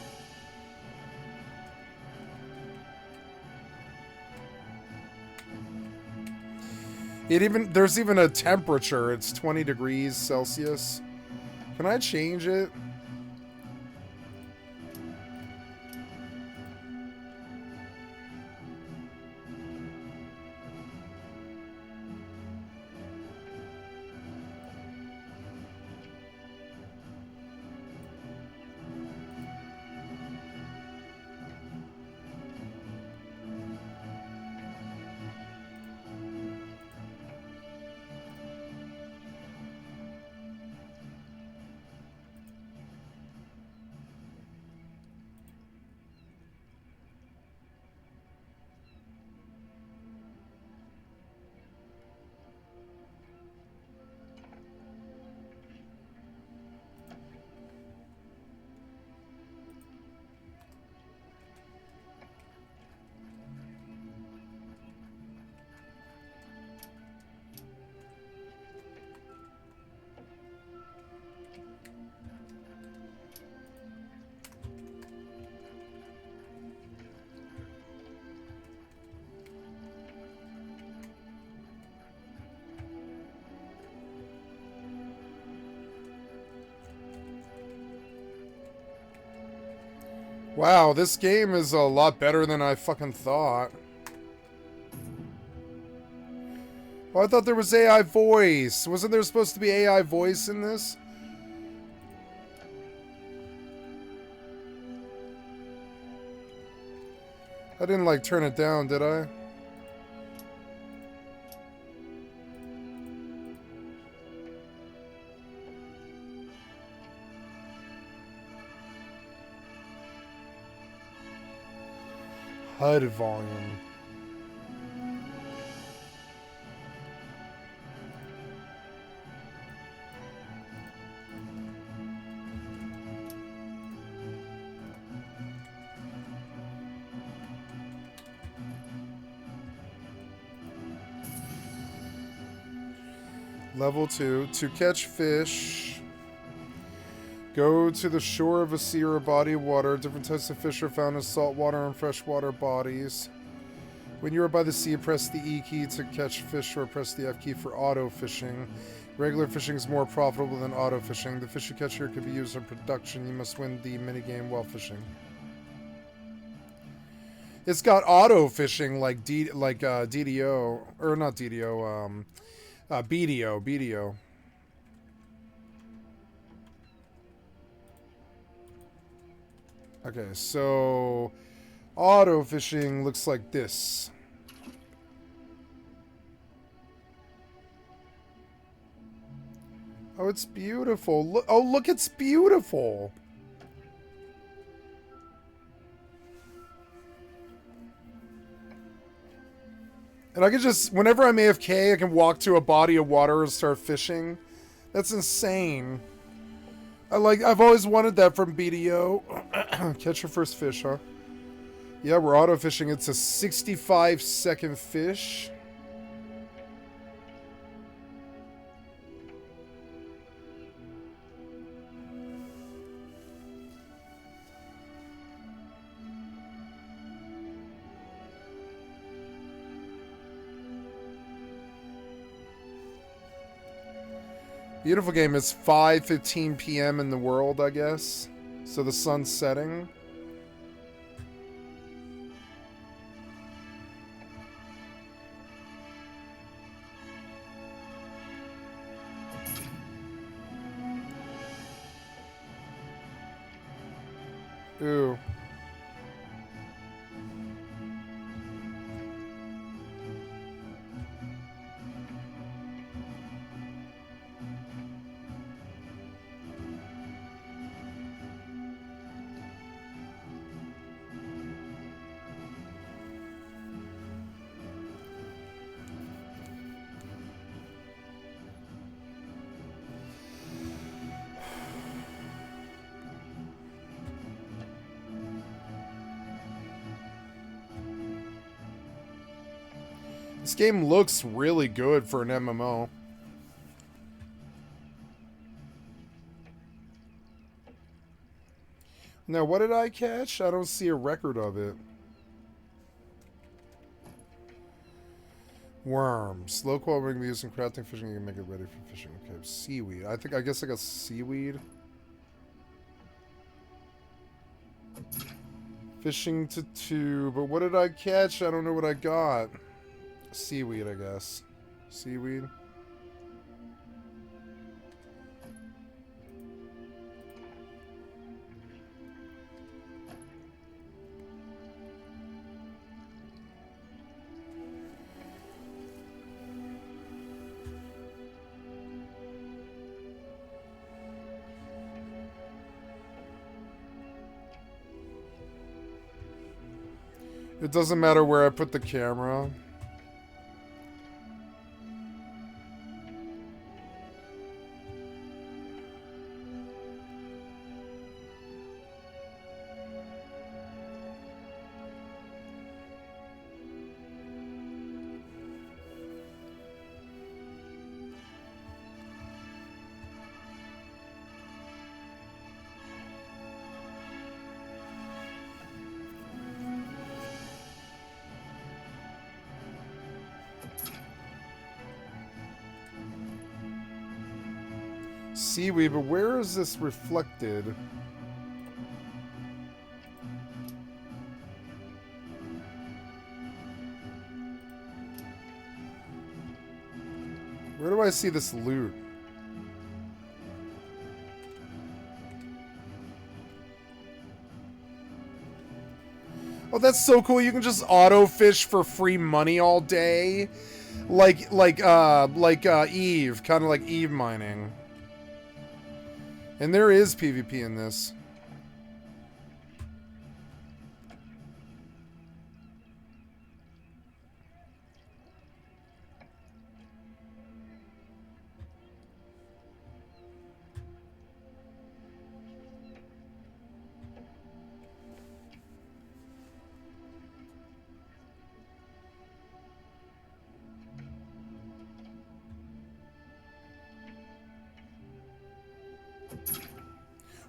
There's even a temperature. It's 20 degrees Celsius. Can I change it? Wow, this game is a lot better than I fucking thought. Oh, I thought there was AI voice. Wasn't there supposed to be AI voice in this? I didn't, like, turn it down, did I? HUD volume. Level 2. To catch fish, go to the shore of a sea or a body of water. Different types of fish are found in saltwater and freshwater bodies. When you are by the sea, press the E key to catch fish or press the F key for auto fishing. Regular fishing is more profitable than auto fishing. The fish you catch here can be used in production. You must win the minigame while fishing. It's got auto fishing like DDO, or not DDO, BDO. Okay, so auto fishing looks like this. Oh, it's beautiful. Look, oh, look, it's beautiful. And I can just, whenever I'm AFK, I can walk to a body of water and start fishing. That's insane. I've always wanted that from BDO. Catch your first fish, huh? Yeah, we're auto fishing. It's a 65-second fish. Beautiful game. It's 5:15 p.m. in the world, I guess. So the sun's setting. Ooh. This game looks really good for an MMO. Now, what did I catch? I don't see a record of it. Worms. Low quality can be used in crafting, fishing. You can make it ready for fishing. Okay, seaweed. I guess I got seaweed. Fishing to 2. But what did I catch? I don't know what I got. Seaweed, I guess. Seaweed. It doesn't matter where I put the camera. Seaweed, but where is this reflected? do I see this loot? Oh, that's so cool. You can just auto fish for free money all day. Like Eve. Kind of like Eve mining. And there is PvP in this.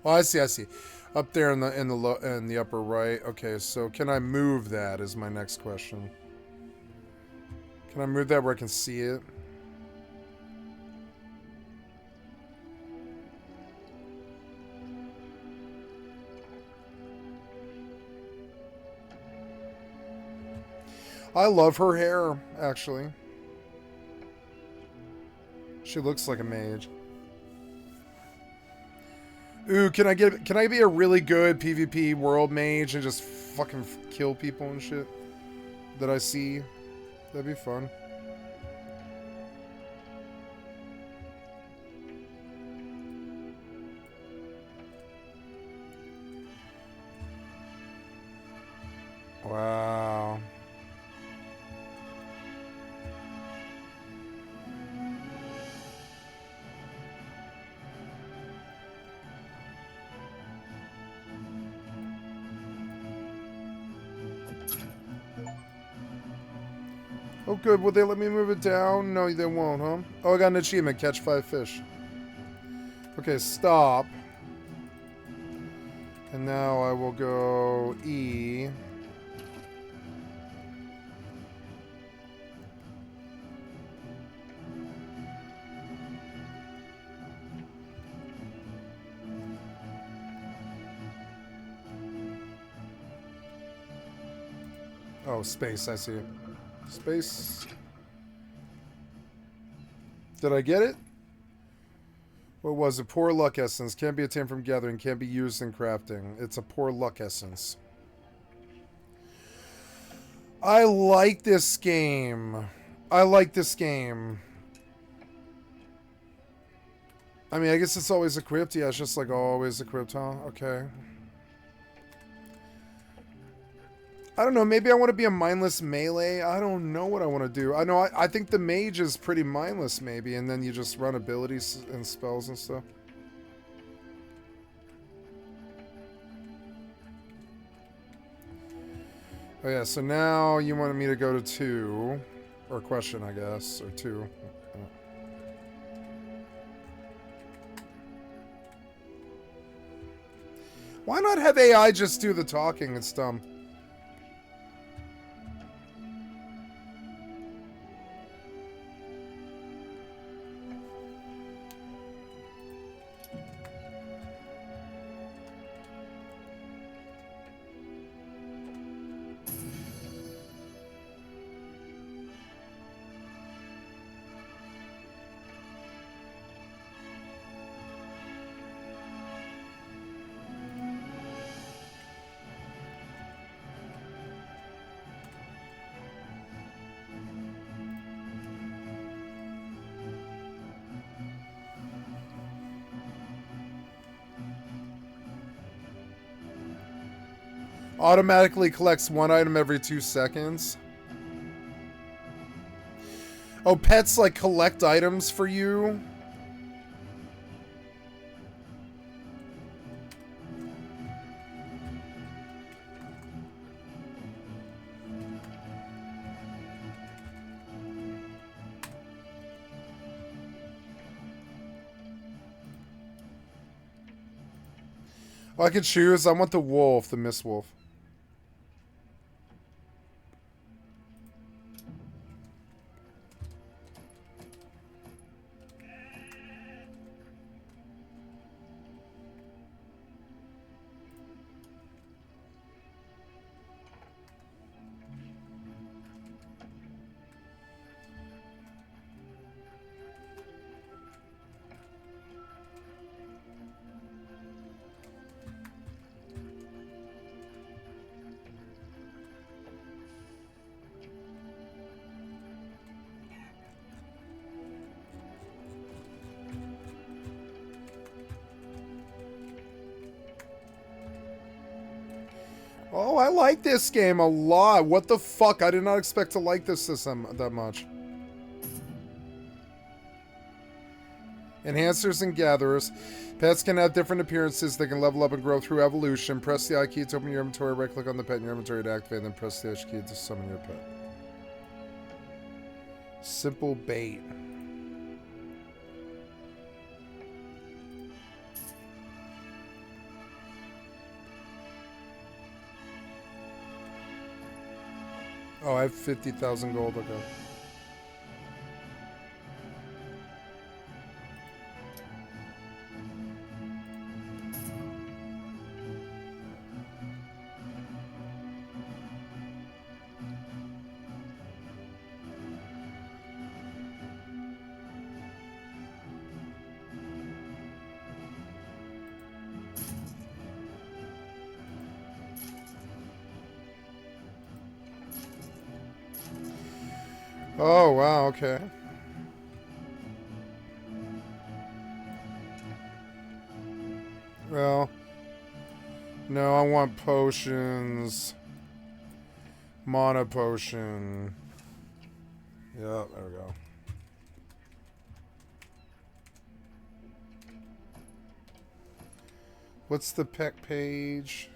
Oh, I see, I see. Up there in the upper right. Okay, so can I move that is my next question. Can I move that where I can see it? I love her hair, actually. She looks like a mage. Ooh, can I be a really good PvP world mage and just fucking kill people and shit that I see? That'd be fun. Wow. Oh good, will they let me move it down? No, they won't, huh? Oh, I got an achievement, catch 5 fish. Okay, stop. And now I will go E. Oh, space, I see. Space. Did I get it? What was it? Poor luck essence. Can't be obtained from gathering. Can't be used in crafting. It's a poor luck essence. I like this game. I like this game. I mean, I guess it's always equipped. Yeah, it's just like always equipped, huh? Okay. I don't know, maybe I want to be a mindless melee. I don't know what I want to do. I know, I think the mage is pretty mindless, maybe, and then you just run abilities and spells and stuff. Oh yeah, so now you wanted me to go to 2. Or question, I guess, or 2. Why not have AI just do the talking? It's dumb. Automatically collects 1 item every 2 seconds. Oh, pets like collect items for you? Oh, I could choose. I want the wolf, the Miss Wolf. Oh, I like this game a lot. What the fuck? I did not expect to like this system that much. Enhancers and gatherers. Pets can have different appearances. They can level up and grow through evolution. Press the I key to open your inventory. Right click on the pet in your inventory to activate, then press the H key to summon your pet. Simple bait. Oh, I have 50,000 gold. Okay. Oh, wow, okay. Well, no, I want potions. Mana potion. Yeah, there we go. What's the pet page?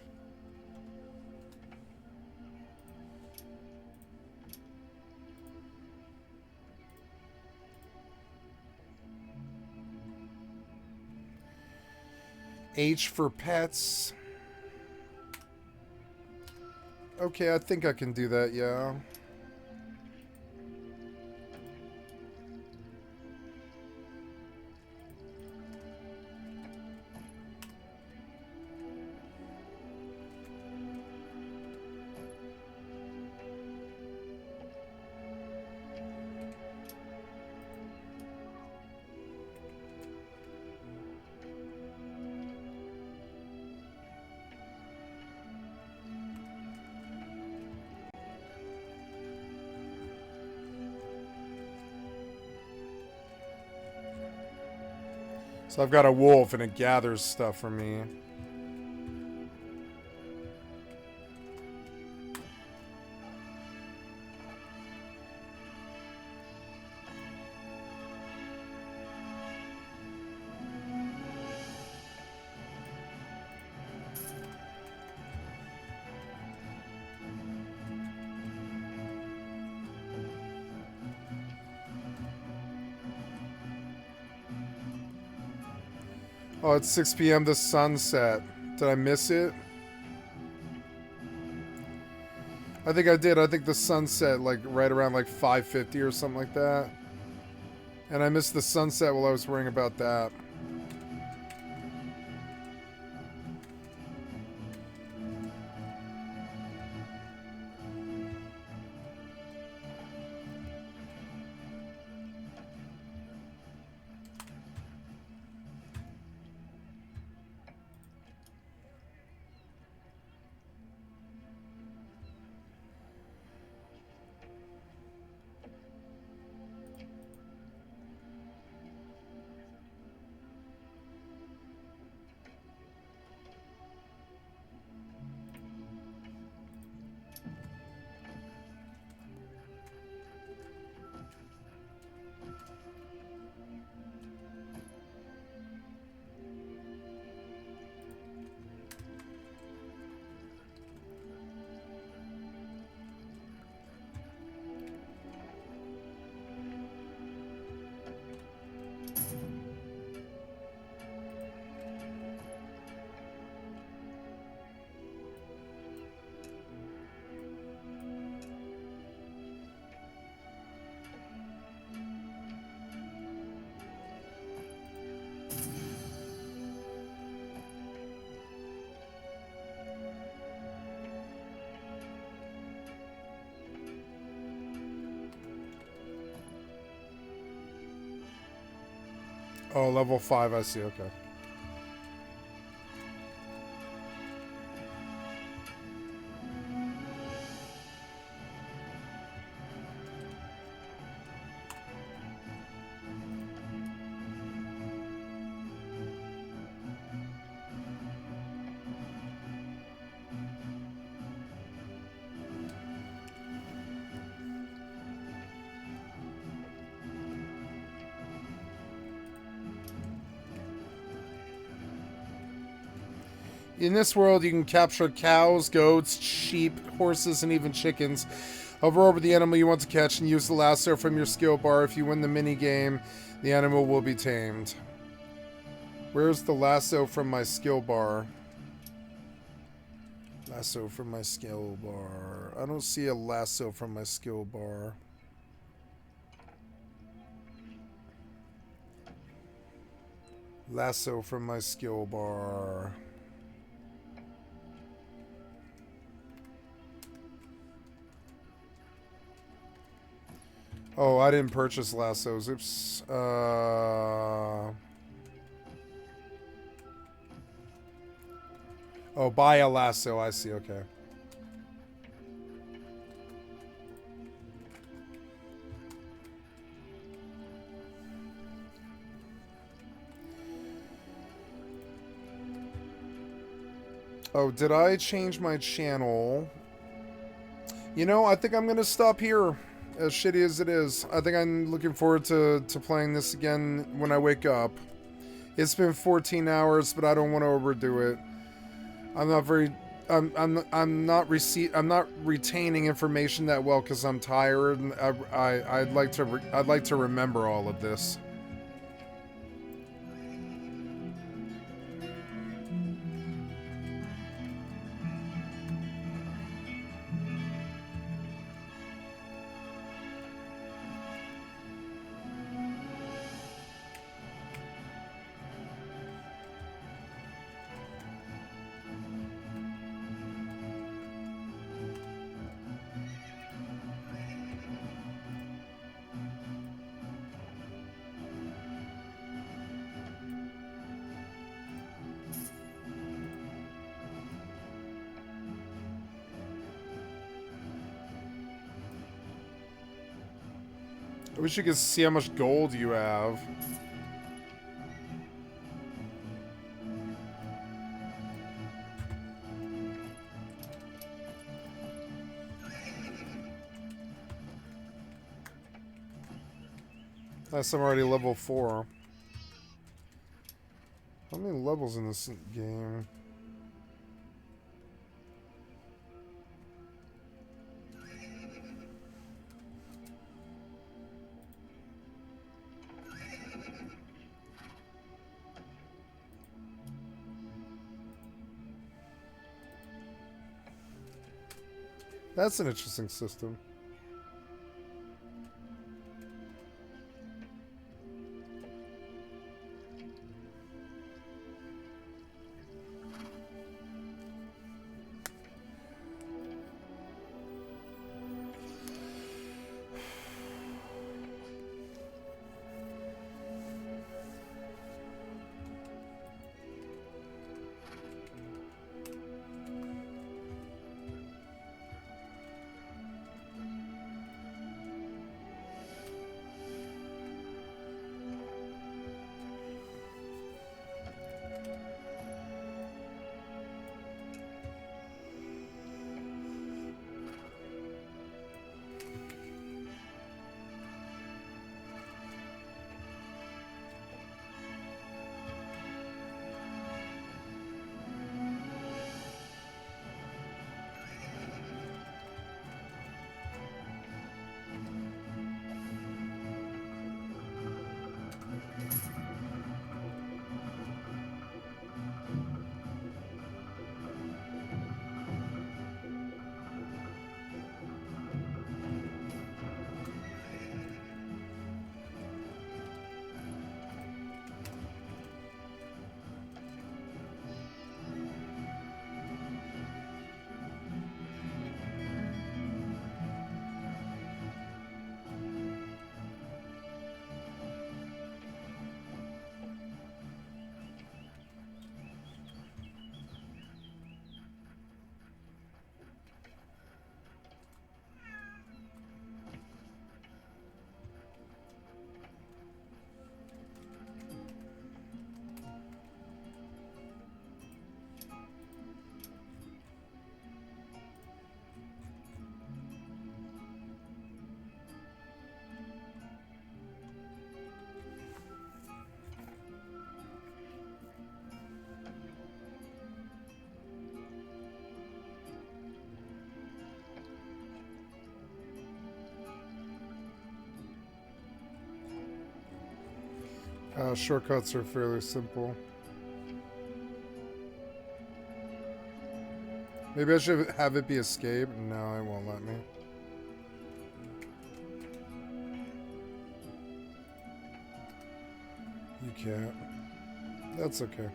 H for pets. Okay, I think I can do that, yeah. So I've got a wolf and it gathers stuff for me. Oh, it's 6 p.m. The sunset. Did I miss it? I think I did. I think the sunset like right around like 5:50 or something like that. And I missed the sunset while I was worrying about that. Oh, level 5, I see, okay. In this world, you can capture cows, goats, sheep, horses, and even chickens. Hover over the animal you want to catch and use the lasso from your skill bar. If you win the mini game, the animal will be tamed. Where's the lasso from my skill bar? Lasso from my skill bar. I don't see a lasso from my skill bar. Lasso from my skill bar. Oh, I didn't purchase lassos. Oops. Oh, buy a lasso. I see. Okay. Oh, did I change my channel? You know, I think I'm going to stop here. As shitty as it is. I think I'm looking forward to playing this again when I wake up. It's been 14 hours, but I don't want to overdo it. I'm not very... I'm not retaining information that well because I'm tired, and I'd like to remember all of this. I wish you could see how much gold you have. Nice, I'm already level 4. How many levels in this game? That's an interesting system. Shortcuts are fairly simple. Maybe I should have it be escape. No, it won't let me. You can't. That's okay.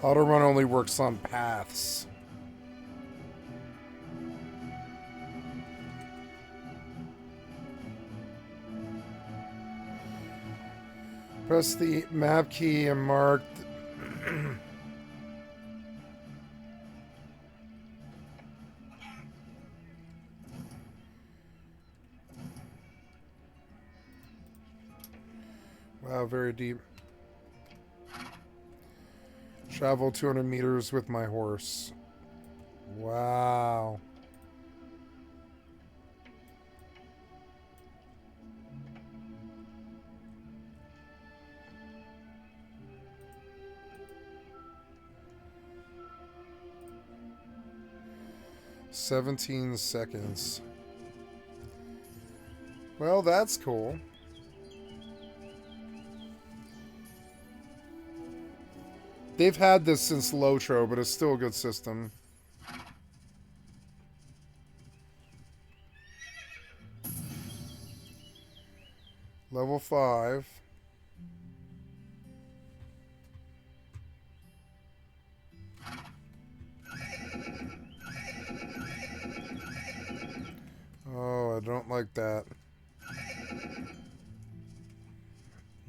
Autorun only works on paths. Press the map key and mark. Wow, very deep. Travel 200 meters with my horse. Wow. "17 seconds. Well, that's cool. They've had this since Lotro, but it's still a good system. Level 5. Oh, I don't like that.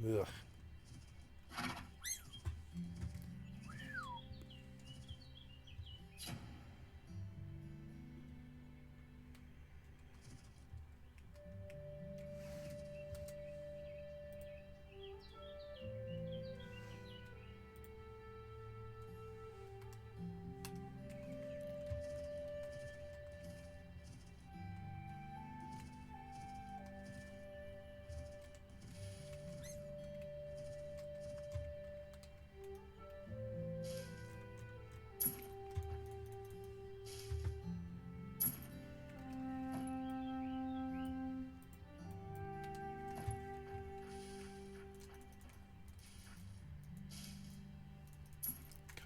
Ugh.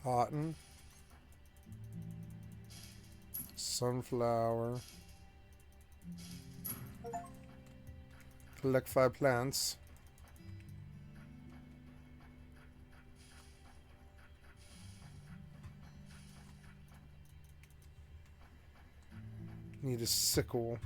Cotton. Sunflower. Collect 5 plants. Need a sickle.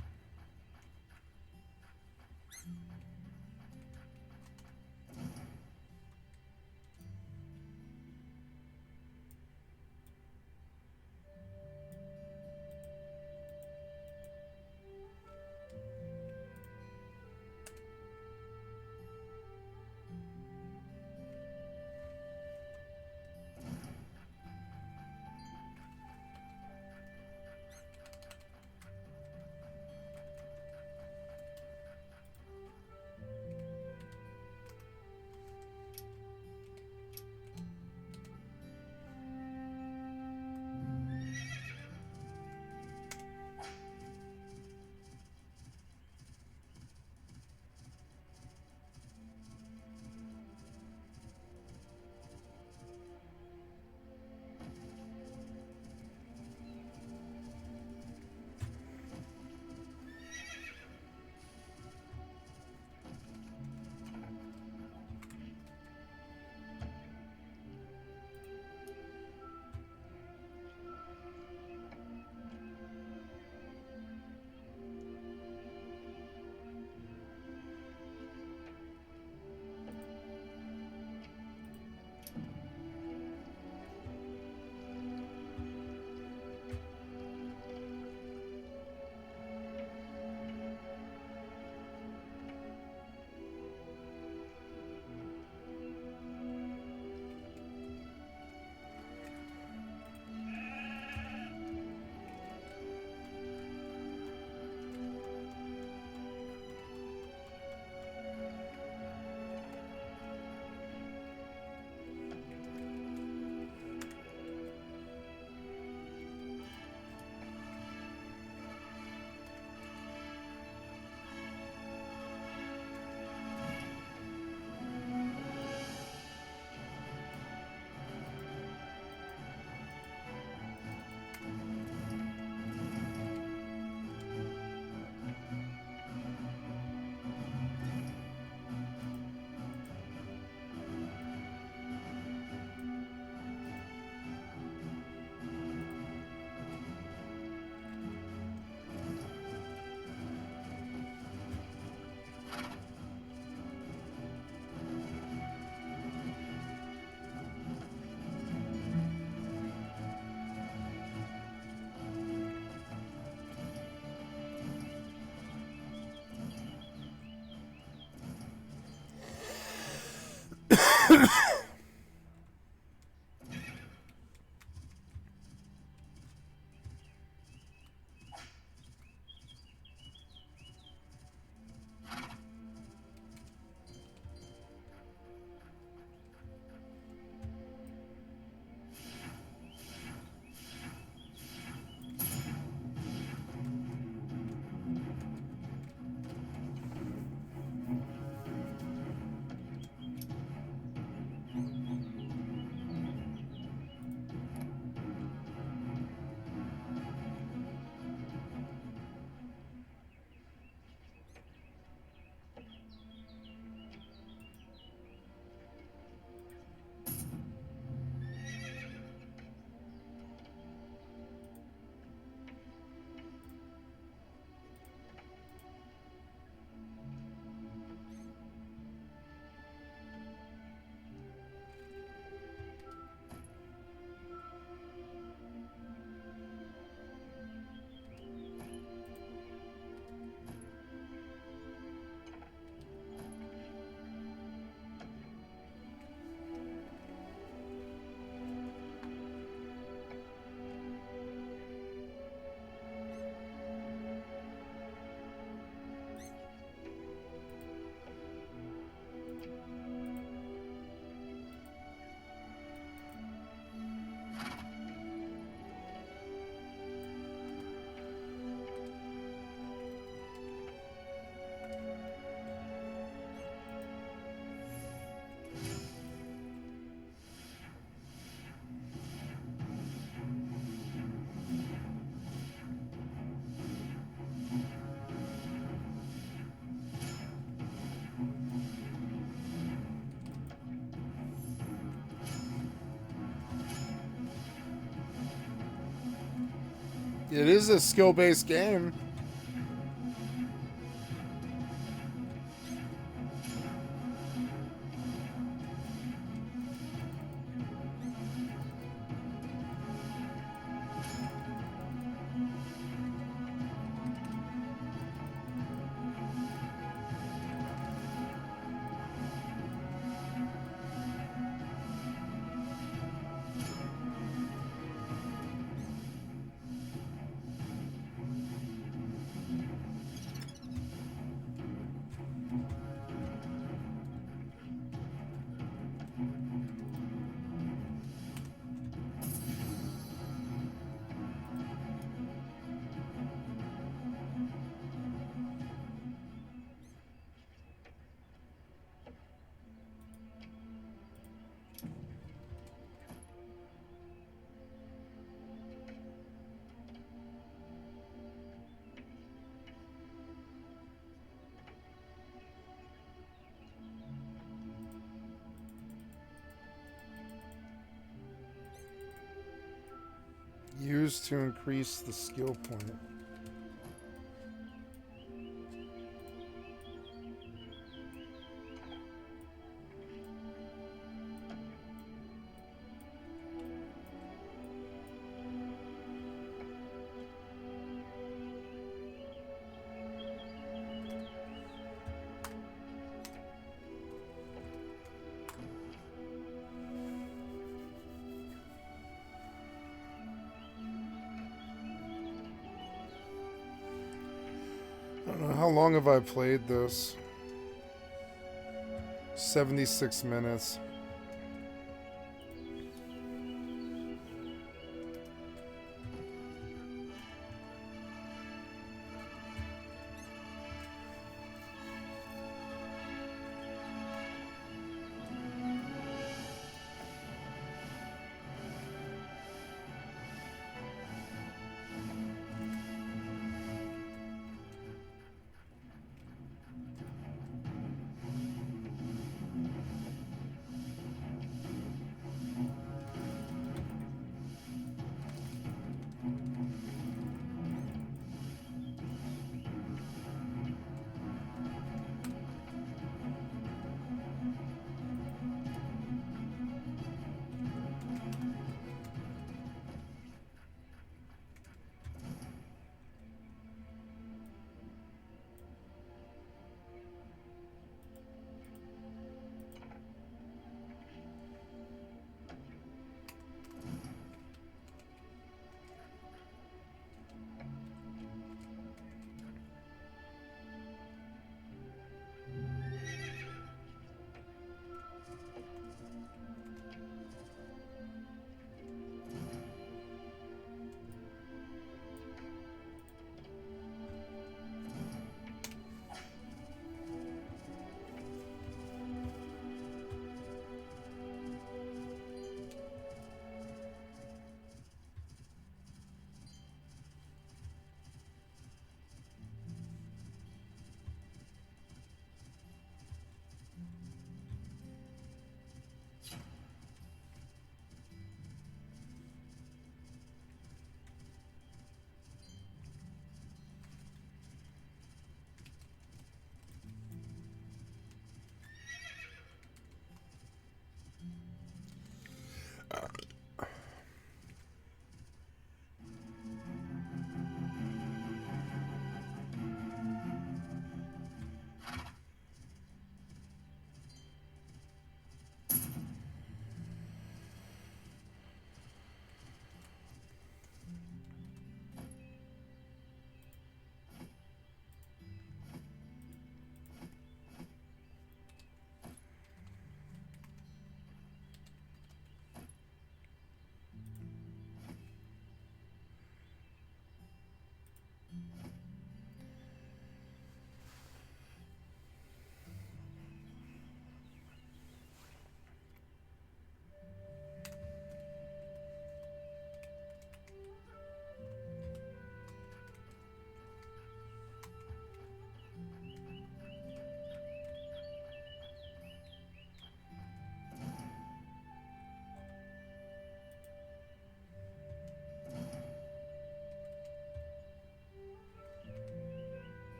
It is a skill-based game. Used to increase the skill point. I don't know, how long have I played this? 76 minutes.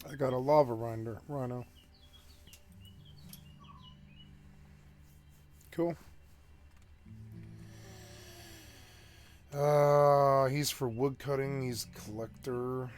I got a lava rhino. Cool. He's for wood cutting. He's collector.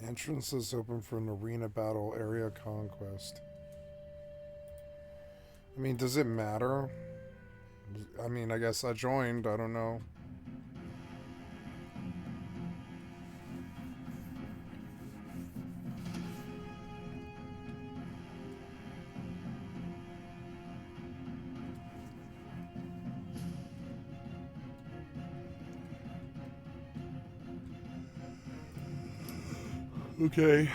Entrance is open for an arena battle area conquest. I mean, does it matter? I mean, I guess I joined. I don't know. Okay.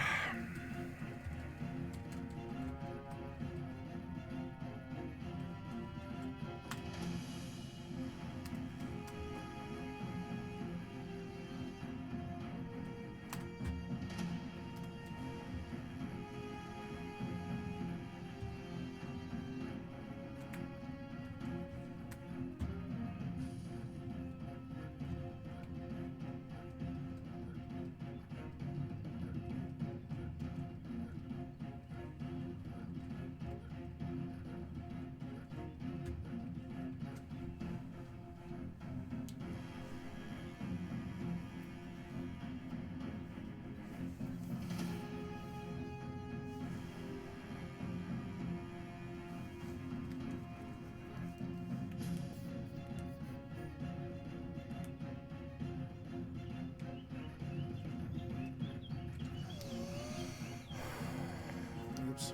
Oops.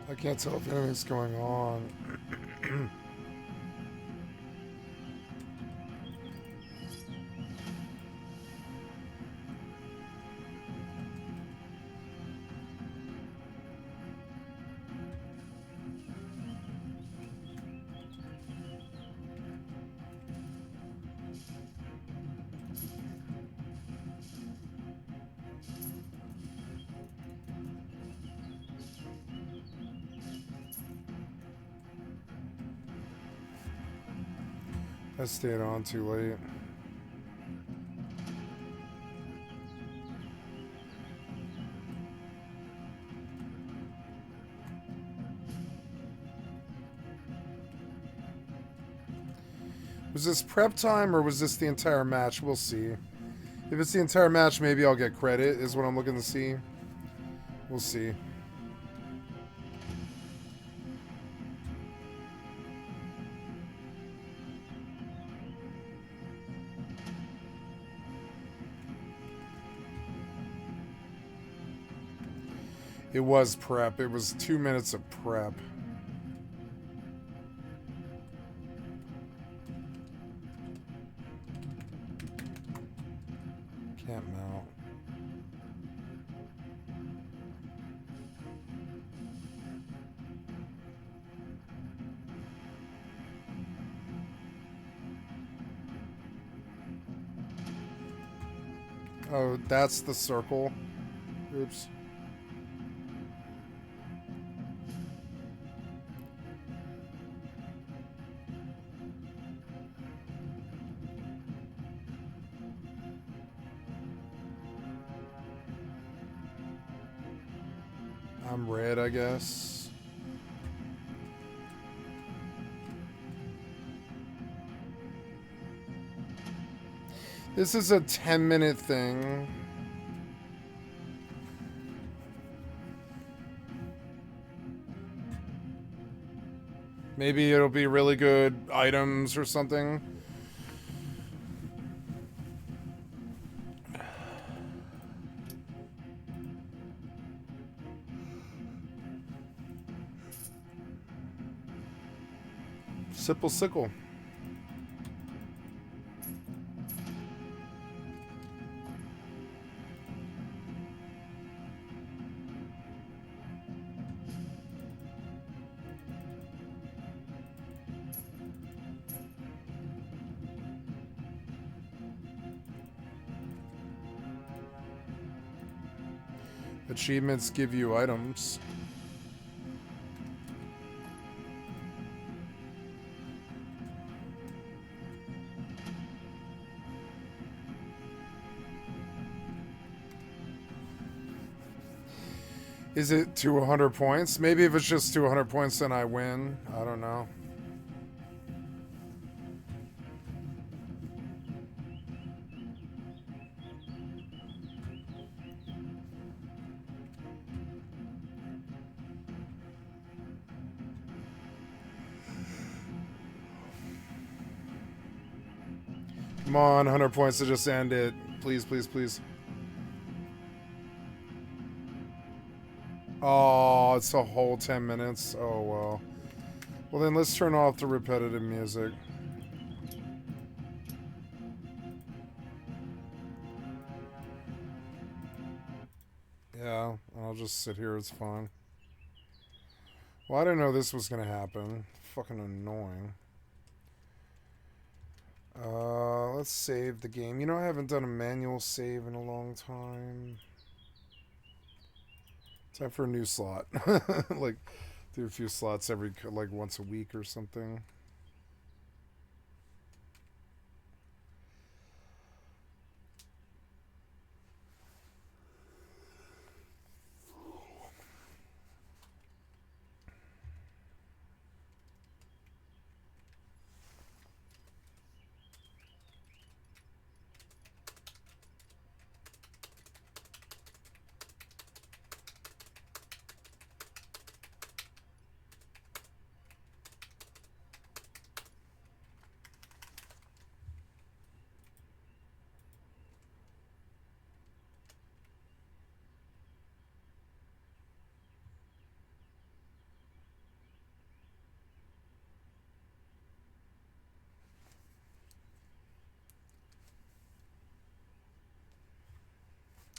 I can't tell if anything's going on. I stayed on too late. Was this prep time or was this the entire match? We'll see. If it's the entire match, maybe I'll get credit, is what I'm looking to see. We'll see. It was prep. It was 2 minutes of prep. Can't mount. Oh, that's the circle. Oops. I'm red, I guess. This is a 10-minute thing. Maybe it'll be really good items or something. Sipple sickle. Achievements give you items. Is it 200 points? Maybe if it's just 200 points, then I win. I don't know. Come on, 100 points to just end it. Please, please, please. Oh, it's a whole 10 minutes. Oh, well. Well, then let's turn off the repetitive music. Yeah, I'll just sit here. It's fine. Well, I didn't know this was going to happen. Fucking annoying. Let's save the game. You know, I haven't done a manual save in a long time. Time for a new slot. Like, do a few slots every, like, once a week or something.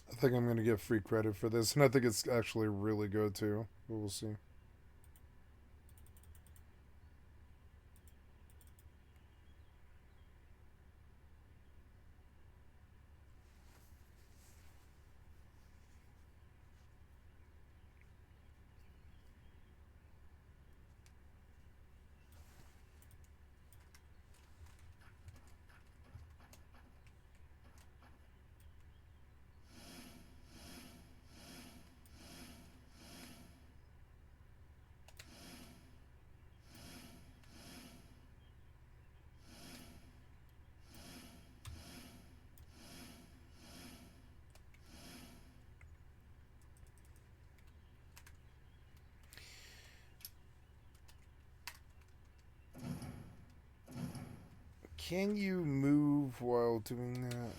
I think I'm going to get free credit for this, and I think it's actually really good too. But we'll see. Can you move while doing that?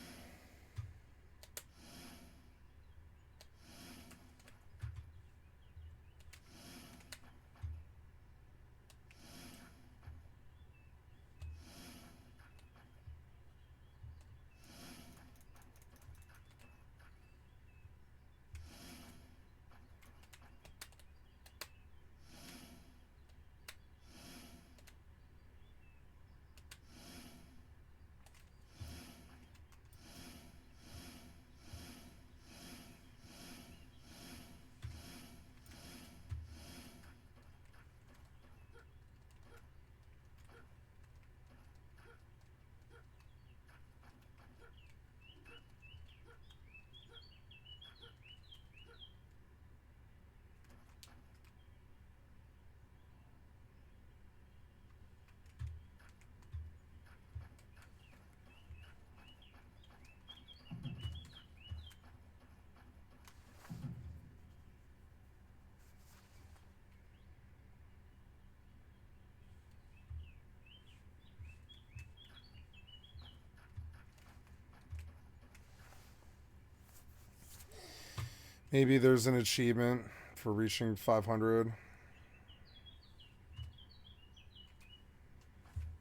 Maybe there's an achievement for reaching 500.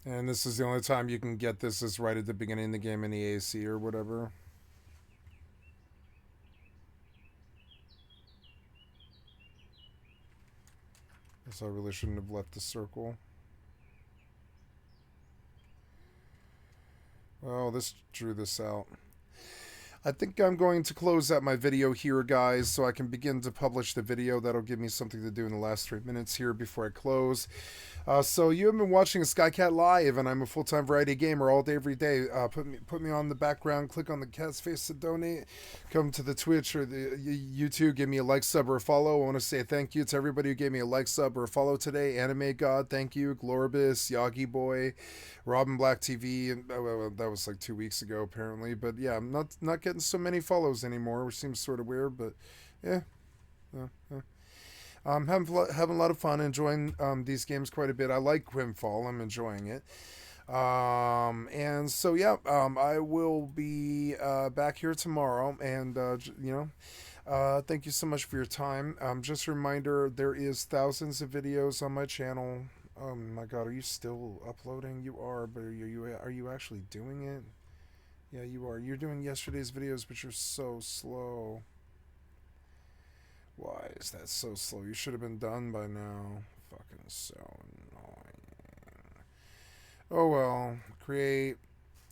And this is the only time you can get this is right at the beginning of the game in the AC or whatever. Guess I really shouldn't have left the circle. Well, this drew this out. I think I'm going to close out my video here, guys, so I can begin to publish the video. That'll give me something to do in the last 3 minutes here before I close. So you have been watching Skycatlive, and I'm a full-time variety gamer all day, every day. Put me on the background. Click on the cat's face to donate. Come to the Twitch or the YouTube. Give me a like, sub, or a follow. I want to say thank you to everybody who gave me a like, sub, or a follow today. Anime God, thank you. Glorbus, Yagi Boy, Robin Black TV, and that was like 2 weeks ago apparently. But yeah, I'm not getting so many follows anymore, which seems sort of weird. But yeah. Having a lot of fun, enjoying these games quite a bit. I like Grimfall. I'm enjoying it. And so, yeah, I will be back here tomorrow. And, thank you so much for your time. Just a reminder, there is thousands of videos on my channel. Oh, my God, are you still uploading? You are, but are you actually doing it? Yeah, you are. You're doing yesterday's videos, but you're so slow. Why is that so slow? You should have been done by now. Fucking so annoying. Oh well. Create.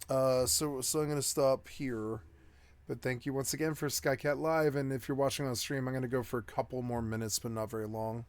So I'm gonna stop here. But thank you once again for Skycatlive, and if you're watching on stream, I'm gonna go for a couple more minutes, but not very long.